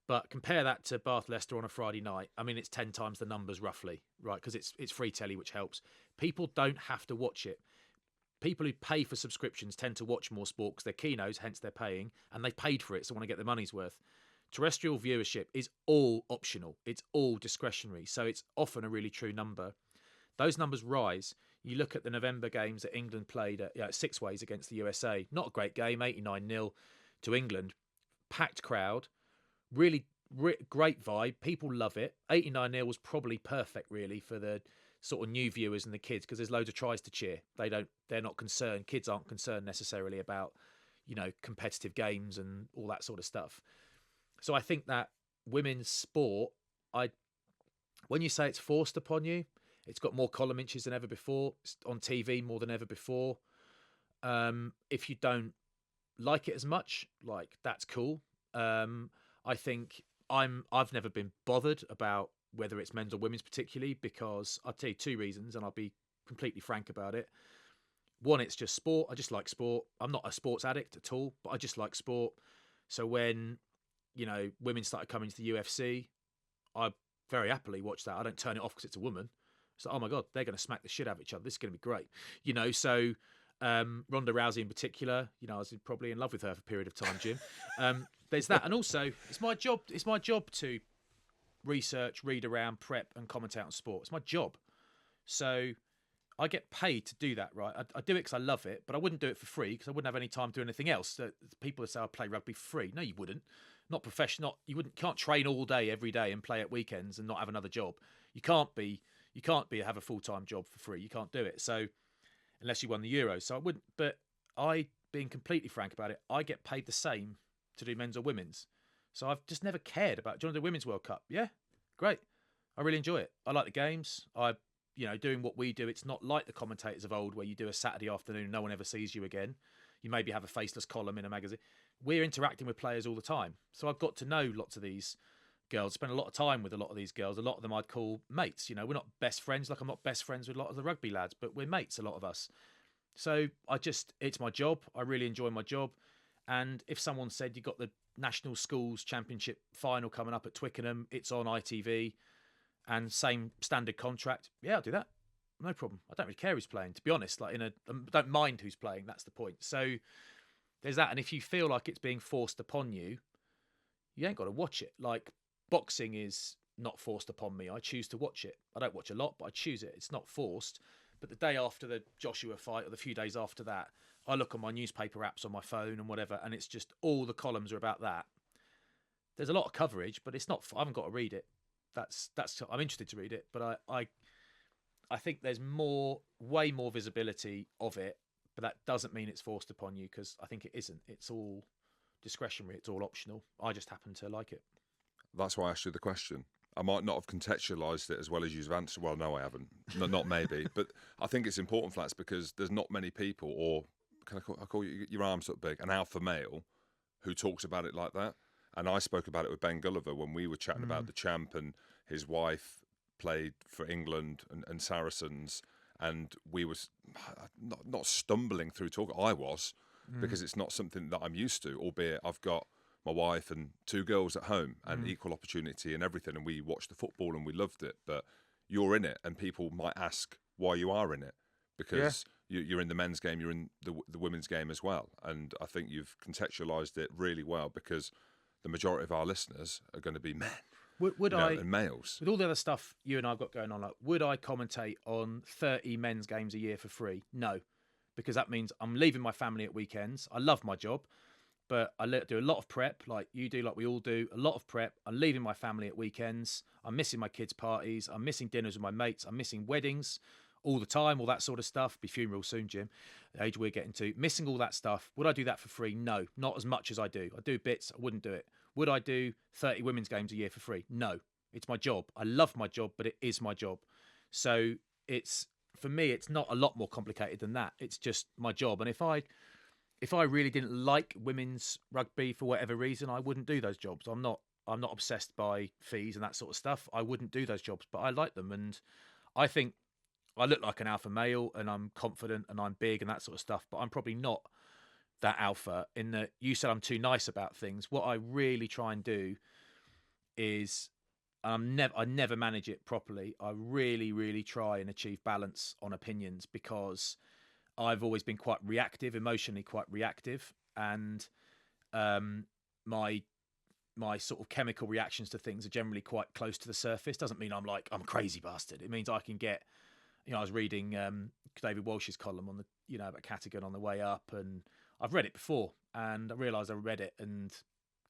But compare that to Bath Leicester on a Friday night. I mean, it's 10 times the numbers roughly, right? Because it's free telly, which helps. People don't have to watch it. People who pay for subscriptions tend to watch more sport because they're keynotes, hence they're paying, and they've paid for it, so want to get their money's worth. Terrestrial viewership is all optional. It's all discretionary. So it's often a really true number. Those numbers rise. You look at the November games that England played at Six Ways against the USA. Not a great game, 89-0 to England. Packed crowd. Really great vibe. People love it. 89-0 was probably perfect, really, for the sort of new viewers and the kids, because there's loads of tries to cheer. They're not concerned. Kids aren't concerned necessarily about, you know, competitive games and all that sort of stuff. So I think that women's sport, when you say it's forced upon you, it's got more column inches than ever before. It's on TV more than ever before. If you don't like it as much, like, that's cool. I think I've never been bothered about whether it's men's or women's particularly, because I'll tell you two reasons, and I'll be completely frank about it. One, it's just sport. I just like sport. I'm not a sports addict at all, but I just like sport. So when, you know, women started coming to the UFC, I very happily watch that. I don't turn it off because it's a woman. So, oh my God, they're going to smack the shit out of each other. This is going to be great. You know, so Ronda Rousey in particular, you know, I was probably in love with her for a period of time, Jim. There's that. And also, it's my job to research, read around, prep and commentate on sport. It's my job. So I get paid to do that, right? I do it because I love it, but I wouldn't do it for free because I wouldn't have any time to do anything else. People that say I play rugby for free. No, you wouldn't. Not professional. Can't train all day, every day and play at weekends and not have another job. You can't have a full-time job for free. You can't do it. So unless you won the Euros. So I wouldn't, but being completely frank about it, I get paid the same to do men's or women's. So I've just never cared about, do you want to do Women's World Cup? Yeah, great. I really enjoy it. I like the games. Doing what we do, it's not like the commentators of old where you do a Saturday afternoon, no one ever sees you again. You maybe have a faceless column in a magazine. We're interacting with players all the time. So I've got to know lots of these girls, spend a lot of time with a lot of these girls. A lot of them I'd call mates. You know, we're not best friends, like I'm not best friends with a lot of the rugby lads, but we're mates, a lot of us. So it's my job. I really enjoy my job. And if someone said you got the National Schools Championship final coming up at Twickenham, it's on ITV and same standard contract, yeah, I'll do that. No problem. I don't really care who's playing, to be honest. Like, don't mind who's playing. That's the point. So there's that. And if you feel like it's being forced upon you, you ain't got to watch it. Like, boxing is not forced upon me. I choose to watch it. I don't watch a lot, but I choose it. It's not forced. But the day after the Joshua fight, or the few days after that, I look on my newspaper apps on my phone and whatever, and it's just all the columns are about that. There's a lot of coverage, but it's not. I haven't got to read it. That's. I'm interested to read it, but I think there's way more visibility of it but that doesn't mean it's forced upon you, because I think it isn't. It's all discretionary. It's all optional. I just happen to like it. That's why I asked you the question. I might not have contextualised it as well as you've answered. Well, no, I haven't. Not maybe. But I think it's important, Flats, because there's not many people, or can I call you, your arms up big, an alpha male who talks about it like that. And I spoke about it with Ben Gulliver when we were chatting about the champ, and his wife played for England and Saracens, and we was not stumbling through talk. I was, because it's not something that I'm used to, albeit I've got my wife and 2 girls at home and equal opportunity and everything, and we watched the football and we loved it. But you're in it, and people might ask why you are in it, because you're in the men's game, you're in the women's game as well. And I think you've contextualised it really well, because the majority of our listeners are going to be men. And males. With all the other stuff you and I've got going on, like, would I commentate on 30 men's games a year for free? No, because that means I'm leaving my family at weekends. I love my job, but I do a lot of prep, like you do, like we all do, a lot of prep. I'm leaving my family at weekends. I'm missing my kids' parties. I'm missing dinners with my mates. I'm missing weddings all the time, all that sort of stuff. Be funeral soon, Jim, the age we're getting to. Missing all that stuff. Would I do that for free? No, not as much as I do. I do bits. I wouldn't do it. Would I do 30 women's games a year for free? No, it's my job. I love my job, but it is my job. So for me, it's not a lot more complicated than that. It's just my job. And if I really didn't like women's rugby for whatever reason, I wouldn't do those jobs. I'm not obsessed by fees and that sort of stuff. I wouldn't do those jobs, but I like them. And I think I look like an alpha male, and I'm confident and I'm big and that sort of stuff, but I'm probably not that alpha, in that you said I'm too nice about things. What I really try and do is I never manage it properly. I really, really try and achieve balance on opinions, because I've always been quite reactive, emotionally quite reactive, and my sort of chemical reactions to things are generally quite close to the surface. Doesn't mean I'm a crazy bastard. It means I can get, I was reading David Walsh's column on the, about Cadogan on the way up, and I've read it before, and I realised I read it and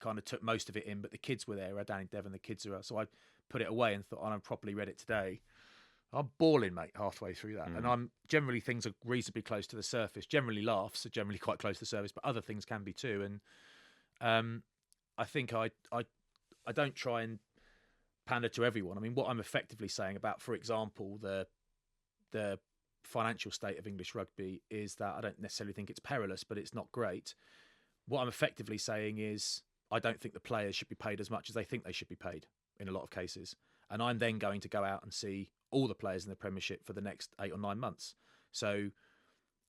kind of took most of it in, but the kids were there. Down in Devon, the kids were, so I put it away and thought, I've properly read it today. I'm bawling, mate, halfway through that. And I'm generally, things are reasonably close to the surface. Generally laughs are generally quite close to the surface, but other things can be too. And I think I don't try and pander to everyone. I mean, what I'm effectively saying about, for example, the financial state of English rugby is that I don't necessarily think it's perilous, but it's not great. What I'm effectively saying is I don't think the players should be paid as much as they think they should be paid in a lot of cases. And I'm then going to go out and see all the players in the Premiership for the next 8 or 9 months. So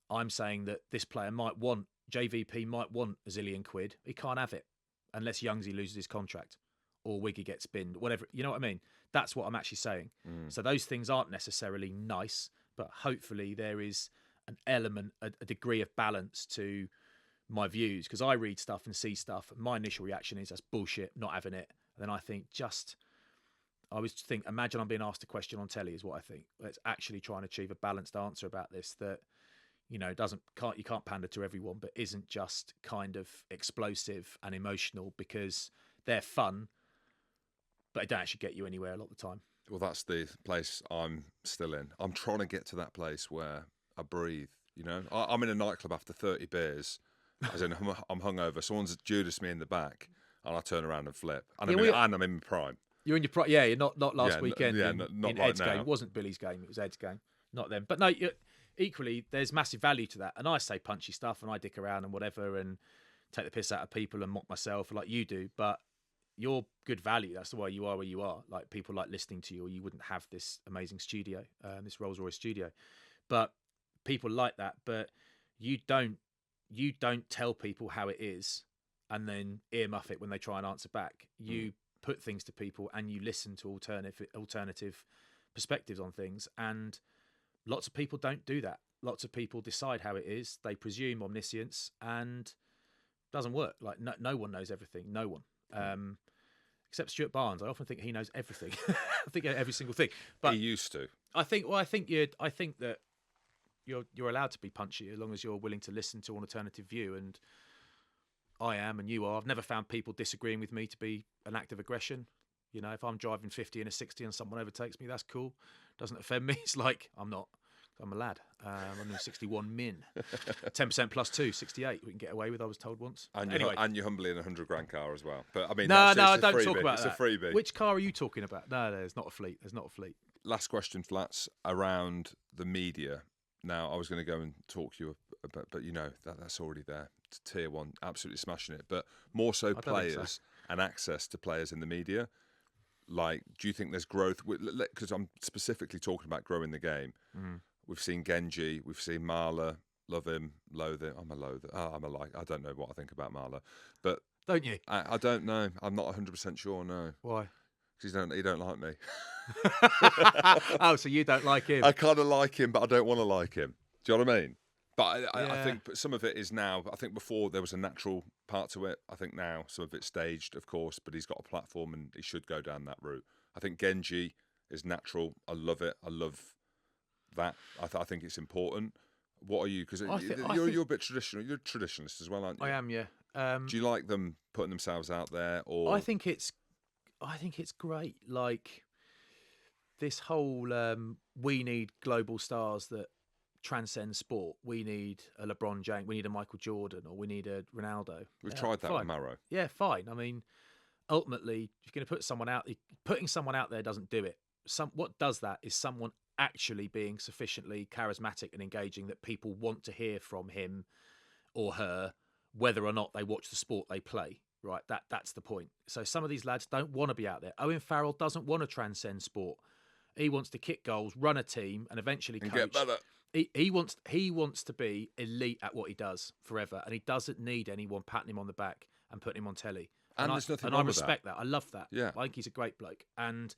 I'm saying that this player JVP might want a zillion quid. He can't have it unless Youngsy loses his contract or Wiggy gets binned, whatever. You know what I mean? That's what I'm actually saying. So those things aren't necessarily nice, but hopefully there is an element, a degree of balance to my views, because I read stuff and see stuff, and my initial reaction is that's bullshit, not having it. And then I think imagine I'm being asked a question on telly, is what I think. Let's actually try and achieve a balanced answer about this that, you can't pander to everyone, but isn't just kind of explosive and emotional, because they're fun, but they don't actually get you anywhere a lot of the time. Well, that's the place I'm still in. I'm trying to get to that place where I breathe, I'm in a nightclub after 30 beers, as in I'm hungover. Someone's Judas me in the back, and I turn around and flip. And I'm in my prime. You're in your prime. Yeah, you're not last weekend not in right Ed's now. game. It wasn't Billy's game. It was Ed's game. Not them. But no, equally, there's massive value to that. And I say punchy stuff, and I dick around and whatever, and take the piss out of people and mock myself like you do. But you're good value. That's the way you are where you are. Like, people like listening to you, or you wouldn't have this amazing studio, this Rolls-Royce studio. But people like that. But you don't tell people how it is and then earmuff it when they try and answer back. You put things to people, and you listen to alternative perspectives on things. And lots of people don't do that. Lots of people decide how it is. They presume omniscience, and it doesn't work. Like, no one knows everything. No one. Except Stuart Barnes. I often think he knows everything. I think every single thing. But he used to. I think that you're allowed to be punchy as long as you're willing to listen to an alternative view. And I am, and you are. I've never found people disagreeing with me to be an act of aggression. If I'm driving 50 in a 60 and someone overtakes me, that's cool. Doesn't offend me. It's like, I'm not I'm a lad. I'm only 61 min. 10% plus 2, 68. We can get away with, I was told once. And anyway. And you're humbly in a $100,000 car as well. But I mean, I don't freebie. talk about that. It's a freebie. Which car are you talking about? No, there's not a fleet. There's not a fleet. Last question, Flats, around the media. Now, I was going to go and talk to you about, but you know, that's already there. It's tier one, absolutely smashing it. But more so players and access to players in the media. Like, do you think there's growth? Because I'm specifically talking about growing the game. Mm. We've seen Genji, we've seen Marla, love him, loathe him. I'm a loather. I don't know what I think about Marla, but don't you? I don't know. I'm not 100% sure. No. Why? Because he don't like me. Oh, so you don't like him? I kind of like him, but I don't want to like him. Do you know what I mean? But I think some of it is now. I think before there was a natural part to it. I think now some of it's staged, of course, but he's got a platform and he should go down that route. I think Genji is natural. I love it. I love that. I think it's important. What are you? Because you're a bit traditional. You're a traditionalist as well, aren't you? I am, yeah. Do you like them putting themselves out there, or? I think it's great. Like this whole we need global stars that transcend sport. We need a LeBron James. We need a Michael Jordan, or we need a Ronaldo. We've tried that with Marrow. Yeah, fine. I mean, ultimately, if you're going to put someone out, putting someone out there doesn't do it. What does that is someone actually being sufficiently charismatic and engaging that people want to hear from him or her, whether or not they watch the sport they play. Right, that's the point. So some of these lads don't want to be out there. Owen Farrell doesn't want to transcend sport. He wants to kick goals, run a team, and eventually coach. Get better. He wants to be elite at what he does forever, and he doesn't need anyone patting him on the back and putting him on telly. And there's nothing wrong with that. I respect that. I love that. Yeah, I think he's a great bloke. And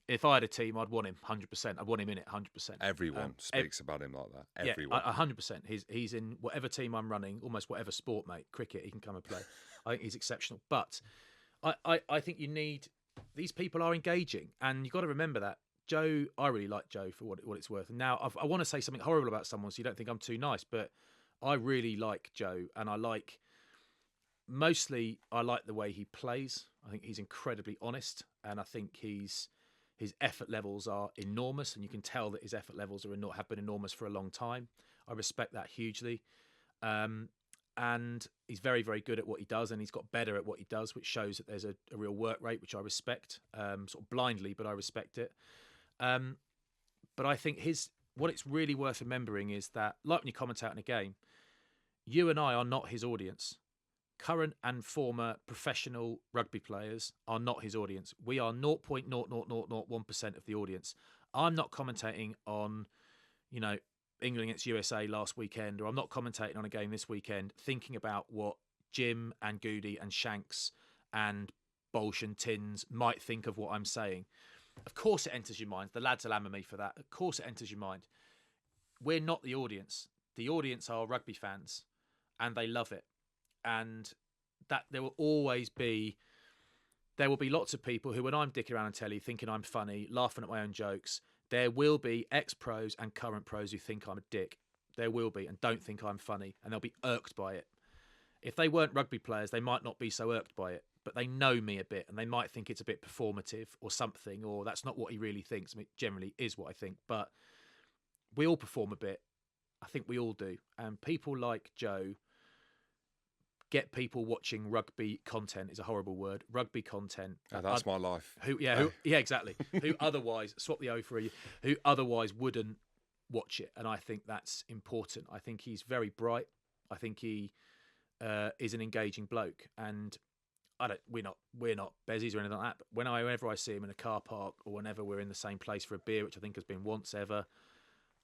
if I had a team, I'd want him 100%. I'd want him in it 100%. Everyone speaks about him like that. Everyone. Yeah, 100%. He's in whatever team I'm running, almost whatever sport, mate. Cricket, he can come and play. I think he's exceptional. But I think you need... These people are engaging, and you've got to remember that. Joe, I really like Joe for what it's worth. And now I want to say something horrible about someone, so you don't think I'm too nice, but I really like Joe, and I like the way he plays. I think he's incredibly honest, and I think his effort levels are enormous, and you can tell that his effort levels have been enormous for a long time. I respect that hugely. And he's very, very good at what he does, and he's got better at what he does, which shows that there's a real work rate, which I respect, sort of blindly, but I respect it. But I think what it's really worth remembering is that, like when you commentate on a game, you and I are not his audience. Current and former professional rugby players are not his audience. We are 0.00001% of the audience. I'm not commentating on, England against USA last weekend, or I'm not commentating on a game this weekend thinking about what Jim and Goody and Shanks and Bolsh and Tins might think of what I'm saying. Of course it enters your mind. The lads will hammer me for that. Of course it enters your mind. We're not the audience. The audience are rugby fans, and they love it. And that there will be lots of people who, when I'm dicking around on telly thinking I'm funny, laughing at my own jokes, there will be ex-pros and current pros who think I'm a dick. There will be, and don't think I'm funny, and they'll be irked by it. If they weren't rugby players, they might not be so irked by it, but they know me a bit, and they might think it's a bit performative or something, or that's not what he really thinks. I mean, it generally is what I think, but we all perform a bit. I think we all do. And people like Joe get people watching rugby content, is a horrible word. Rugby content. Oh, that's my life. Exactly. Who otherwise, swap the O for a, who otherwise wouldn't watch it. And I think that's important. I think he's very bright. I think he is an engaging bloke. And we're not bezies or anything like that. But whenever I see him in a car park, or whenever we're in the same place for a beer, which I think has been once ever,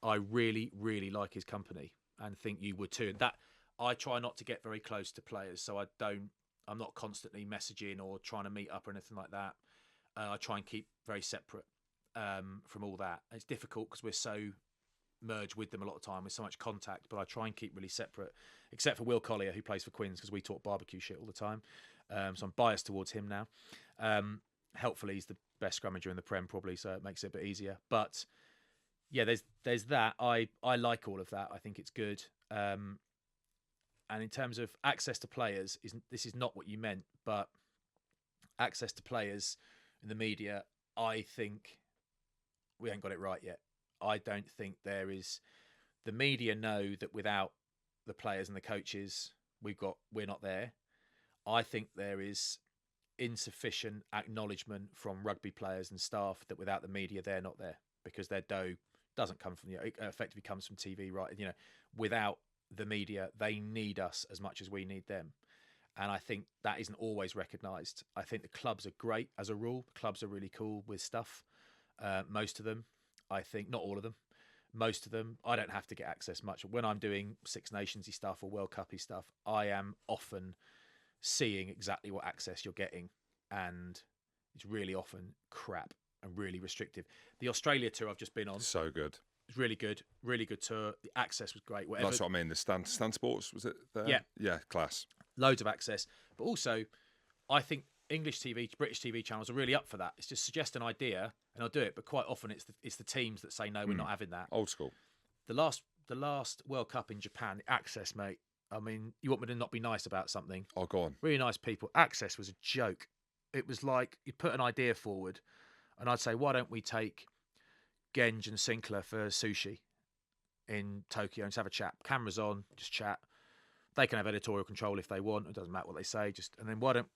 I really, really like his company, and think you would too. And that, I try not to get very close to players, so I'm not constantly messaging or trying to meet up or anything like that. I try and keep very separate from all that. And it's difficult because we're so merged with them a lot of time, with so much contact, but I try and keep really separate, except for Will Collier, who plays for Quins, because we talk barbecue shit all the time. So I'm biased towards him now. Helpfully, he's the best scrummager in the Prem, probably, so it makes it a bit easier. But yeah, there's that. I like all of that. I think it's good. And in terms of access to players, this is not what you meant, but access to players in the media, I think we ain't got it right yet. I don't think there is. The media know that without the players and the coaches, we're not there. I think there is insufficient acknowledgement from rugby players and staff that without the media, they're not there, because their dough doesn't come from, it effectively comes from TV, right? Without the media, they need us as much as we need them. And I think that isn't always recognised. I think the clubs are great as a rule. Clubs are really cool with stuff. Most of them, I think, not all of them. Most of them, I don't have to get access much. When I'm doing Six Nations-y stuff or World Cup-y stuff, I am often seeing exactly what access you're getting. And it's really often crap and really restrictive. The Australia tour I've just been on. So good. It's really good tour. The access was great. Whatever. That's what I mean. The Stan Sports, was it there? Yeah. Yeah, class. Loads of access. But also, I think English TV, British TV channels are really up for that. It's just suggest an idea and I'll do it. But quite often it's the teams that say, no, we're not having that. Old school. The last World Cup in Japan, the access, mate. I mean, you want me to not be nice about something? Oh, go on. Really nice people. Access was a joke. It was like you put an idea forward and I'd say, why don't we take Genge and Sinclair for sushi in Tokyo and just have a chat? Cameras on, just chat. They can have editorial control if they want. It doesn't matter what they say. And then why don't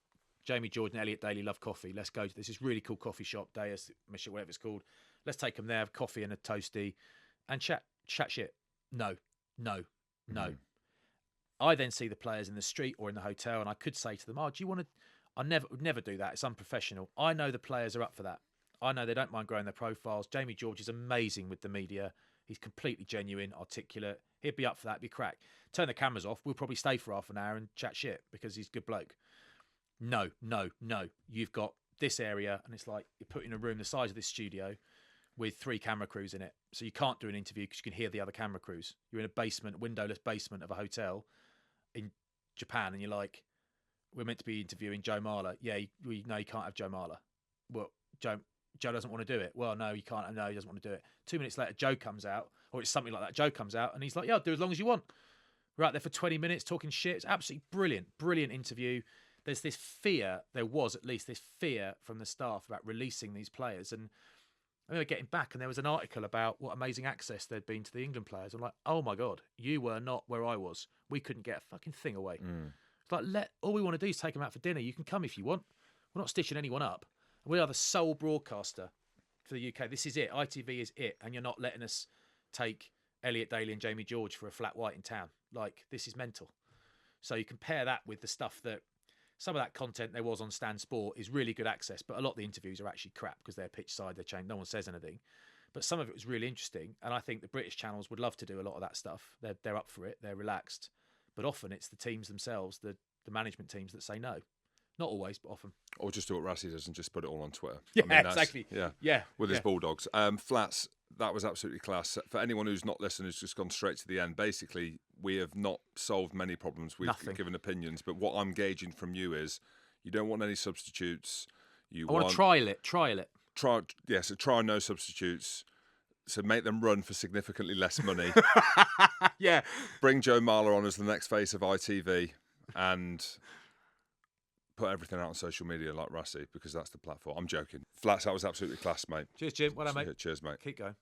Jamie George and Elliot Daly love coffee? Let's go to this really cool coffee shop, Deus, Mission, whatever it's called. Let's take them there, have coffee and a toasty, and chat shit. No. I then see the players in the street or in the hotel, and I could say to them, "Oh, do you want to?" I would never do that. It's unprofessional. I know the players are up for that. I know they don't mind growing their profiles. Jamie George is amazing with the media. He's completely genuine, articulate. He'd be up for that. It'd be crack. Turn the cameras off. We'll probably stay for half an hour and chat shit because he's a good bloke. No. You've got this area, and it's like you're put in a room the size of this studio with 3 camera crews in it. So you can't do an interview because you can hear the other camera crews. You're in a basement, windowless basement of a hotel in Japan, and you're like, we're meant to be interviewing Joe Marler. Yeah, we know you can't have Joe Marler. Well, Joe doesn't want to do it. Well, no, you can't. No, he doesn't want to do it. 2 minutes later, Joe comes out, or it's something like that. Joe comes out, and he's like, yeah, I'll do as long as you want. We're out there for 20 minutes talking shit. It's absolutely brilliant interview. There's this fear, there was at least this fear from the staff about releasing these players. And I remember getting back, and there was an article about what amazing access there'd been to the England players. I'm like, oh my God, you were not where I was. We couldn't get a fucking thing away. It's like, all we want to do is take them out for dinner. You can come if you want. We're not stitching anyone up. We are the sole broadcaster for the UK. This is it. ITV is it. And you're not letting us take Elliot Daly and Jamie George for a flat white in town. Like, this is mental. So you compare that with the stuff that some of that content there was on Stan Sport is really good access, but a lot of the interviews are actually crap because they're pitch side, they're chained, no one says anything. But some of it was really interesting, and I think the British channels would love to do a lot of that stuff. They're up for it, they're relaxed. But often it's the teams themselves, the management teams, that say no. Not always, but often. Or just do what Rassie does and just put it all on Twitter. Yeah, I mean, exactly. Yeah. With his Bulldogs. Flats, that was absolutely class. For anyone who's not listened, who's just gone straight to the end, basically, we have not solved many problems. We've given opinions. But what I'm gauging from you is you don't want any substitutes. I want to trial it. So try no substitutes. So make them run for significantly less money. Yeah. Bring Joe Marler on as the next face of ITV and put everything out on social media like Rassie, because that's the platform. I'm joking. Flats, that was absolutely class, mate. Cheers, Jim. Well done, mate. Cheers, mate. Keep going.